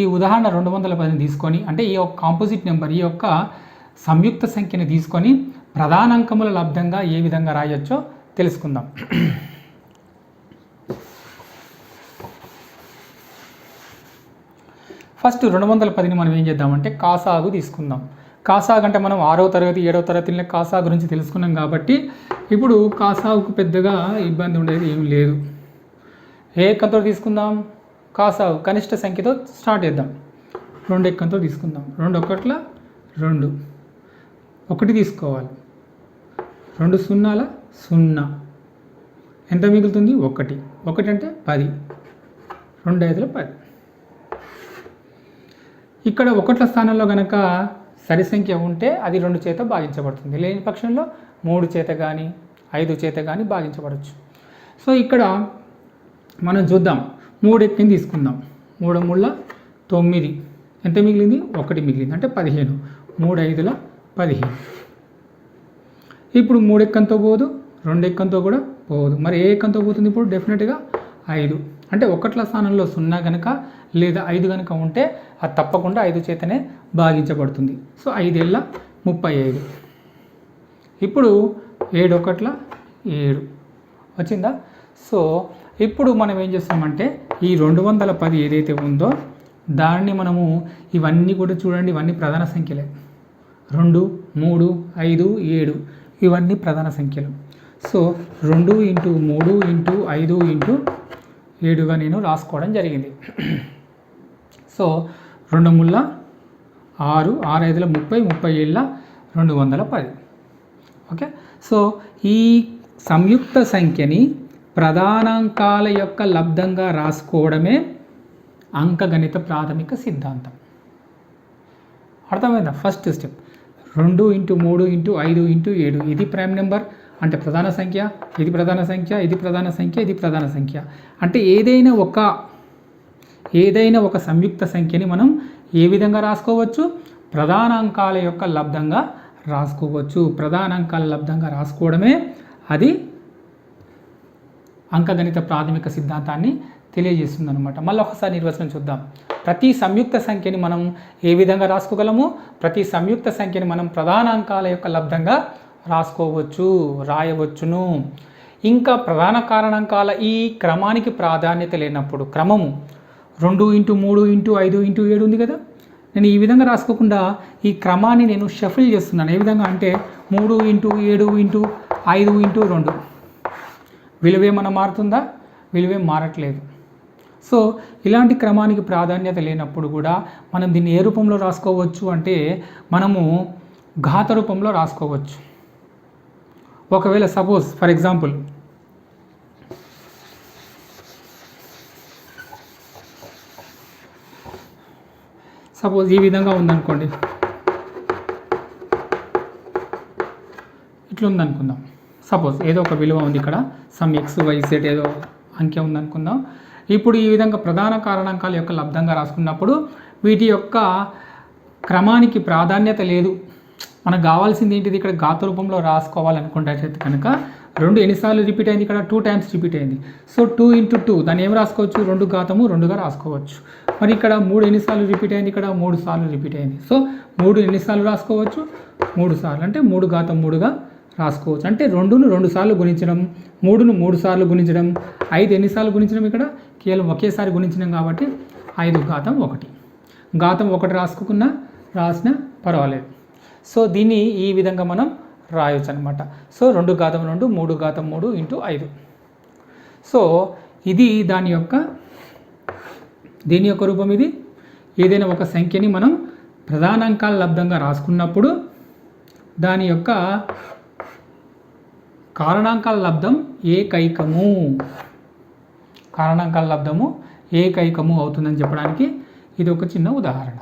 ఈ ఉదాహరణ 210ని తీసుకొని, అంటే ఈ యొక్క కాంపోజిట్ నెంబర్, ఈ యొక్క సంయుక్త సంఖ్యని తీసుకొని ప్రధానాంకముల లబ్ధంగా ఏ విధంగా రాయొచ్చో తెలుసుకుందాం. ఫస్ట్ 210ని మనం ఏం చేద్దామంటే కాసాగు తీసుకుందాం. కాసాగు అంటే మనం 6వ తరగతి 7వ తరగతిలో కాసాగు గురించి తెలుసుకున్నాం కాబట్టి ఇప్పుడు కాసాగుకు పెద్దగా ఇబ్బంది ఉండేది ఏం లేదు. ఏ ఎక్కంతో తీసుకుందాం? కాసాగు కనిష్ట సంఖ్యతో స్టార్ట్ చేద్దాం. 2 ఎక్కంతో తీసుకుందాం. 2 1ల 2, 1 తీసుకోవాలి. 2 సున్నాల 0, ఎంత మిగులుతుంది? 1. 1 అంటే 10, 2 5ల 10. ఇక్కడ 1ల స్థానంలో కనుక సరి సంఖ్య ఉంటే అది 2 చేత భాగించబడుతుంది. లేని పక్షంలో 3 చేత కానీ 5 చేత కానీ భాగించబడవచ్చు. సో ఇక్కడ మనం చూద్దాం. 3 ఎక్కిని తీసుకుందాం. 3 3ల 9, ఎంత మిగిలింది? 1 మిగిలింది, అంటే 15. 3 5ల 15. ఇప్పుడు 3 ఎక్కంతో పోదు, 2 ఎక్కంతో కూడా పోదు. మరి ఏ ఎక్కంతో పోతుంది? ఇప్పుడు డెఫినెట్గా 5. అంటే 1ల స్థానంలో 0 కనుక లేదా 5 కనుక ఉంటే అది తప్పకుండా 5 చేతనే భాగించబడుతుంది. సో 5 ఏళ్ళ 35. ఇప్పుడు 7 1ల 7 వచ్చిందా? సో ఇప్పుడు మనం ఏం చేస్తామంటే ఈ 210 ఏదైతే ఉందో దాన్ని మనము, ఇవన్నీ కూడా చూడండి, ఇవన్నీ ప్రధాన సంఖ్యలే. 2 3 5 7 ఇవన్నీ ప్రధాన సంఖ్యలు. సో 2 × 3 × 5 × 7గా నేను రాసుకోవడం జరిగింది. సో 2 3ల 6, 6 5ల 30, 37ల 210. ఓకే, సో ఈ సంయుక్త సంఖ్యని ప్రధానాంకాల యొక్క లబ్ధంగా రాసుకోవడమే అంకగణిత ప్రాథమిక సిద్ధాంతం. అర్థమైందా? ఫస్ట్ స్టెప్ 2 × 3 × 5 × 7 ఇది ప్రైమ్ నెంబర్ అంటే ప్రధాన సంఖ్య, ఇది ప్రధాన సంఖ్య, ఇది ప్రధాన సంఖ్య, ఇది ప్రధాన సంఖ్య. అంటే ఏదైనా ఒక సంయుక్త సంఖ్యని మనం ఏ విధంగా రాసుకోవచ్చు? ప్రధానాంకాల యొక్క లబ్ధంగా రాసుకోవచ్చు. ప్రధానాంకాల లబ్ధంగా రాసుకోవడమే అది అంకగణిత ప్రాథమిక సిద్ధాంతాన్ని తెలియజేస్తుంది అనమాట. మళ్ళీ ఒకసారి నిర్వచనం చూద్దాం. ప్రతి సంయుక్త సంఖ్యని మనం ఏ విధంగా రాసుకోగలము? ప్రతి సంయుక్త సంఖ్యని మనం ప్రధానాంకాల యొక్క లబ్ధంగా రాయవచ్చును. ఇంకా ప్రధాన కారణాంకాల ఈ క్రమానికి ప్రాధాన్యత లేనప్పుడు, క్రమము 2 × 3 × 5 × 7 ఉంది కదా, నేను ఈ విధంగా రాసుకోకుండా ఈ క్రమాన్ని నేను షఫిల్ చేస్తున్నాను. ఏ విధంగా అంటే 3 × 7 × 5 × 2 విలువేమన్నా మారుతుందా? విలువేం మారట్లేదు. సో ఇలాంటి క్రమానికి ప్రాధాన్యత లేనప్పుడు కూడా మనం దీన్ని ఏ రూపంలో రాసుకోవచ్చు అంటే మనము ఘాత రూపంలో రాసుకోవచ్చు. ఒకవేళ సపోజ్ ఫర్ ఎగ్జాంపుల్ ఈ విధంగా ఉందనుకోండి, ఇట్లా ఉందనుకుందాం. సపోజ్ ఏదో ఒక విలువ ఉంది, ఇక్కడ సమ్ XYZ ఏదో అంకె ఉందనుకుందాం. ఇప్పుడు ఈ విధంగా ప్రధాన కారణాంకాల యొక్క లబ్ధంగా రాసుకున్నప్పుడు వీటి యొక్క క్రమానికి ప్రాధాన్యత లేదు. మనకు కావాల్సింది ఏంటిది? ఇక్కడ ఘాత రూపంలో రాసుకోవాలనుకుంటే కనుక 2 ఎన్నిసార్లు రిపీట్ అయింది? ఇక్కడ 2 టైమ్స్ రిపీట్ అయింది. సో 2 × 2 దాన్ని ఏం రాసుకోవచ్చు? 2 ఘాతము 2గా రాసుకోవచ్చు. మరి ఇక్కడ 3 ఎన్నిసార్లు రిపీట్ అయింది? ఇక్కడ 3 సార్లు రిపీట్ అయింది. సో 3 ఎన్నిసార్లు రాసుకోవచ్చు? 3 సార్లు, అంటే 3 ఘాతం 3గా రాసుకోవచ్చు. అంటే 2ను 2 సార్లు గుణించడం, 3ను 3 సార్లు గుణించడం, 5 ఎన్నిసార్లు గుణించడం? ఇక్కడ కేవలం ఒకేసారి గుణించడం కాబట్టి 5 ఘాతం 1. ఘాతం 1 రాసినా పర్వాలేదు. సో దీన్ని ఈ విధంగా మనం రాయొచ్చు అనమాట. సో 2 ఘాతం 2, 3 ఘాతం 3 × 5. సో ఇది దీని యొక్క రూపం. ఇది ఏదైనా ఒక సంఖ్యని మనం ప్రధానాంకాల లబ్ధంగా రాసుకున్నప్పుడు దాని యొక్క కారణాంకాల లబ్ధం ఏకైకము అవుతుందని చెప్పడానికి ఇది ఒక చిన్న ఉదాహరణ.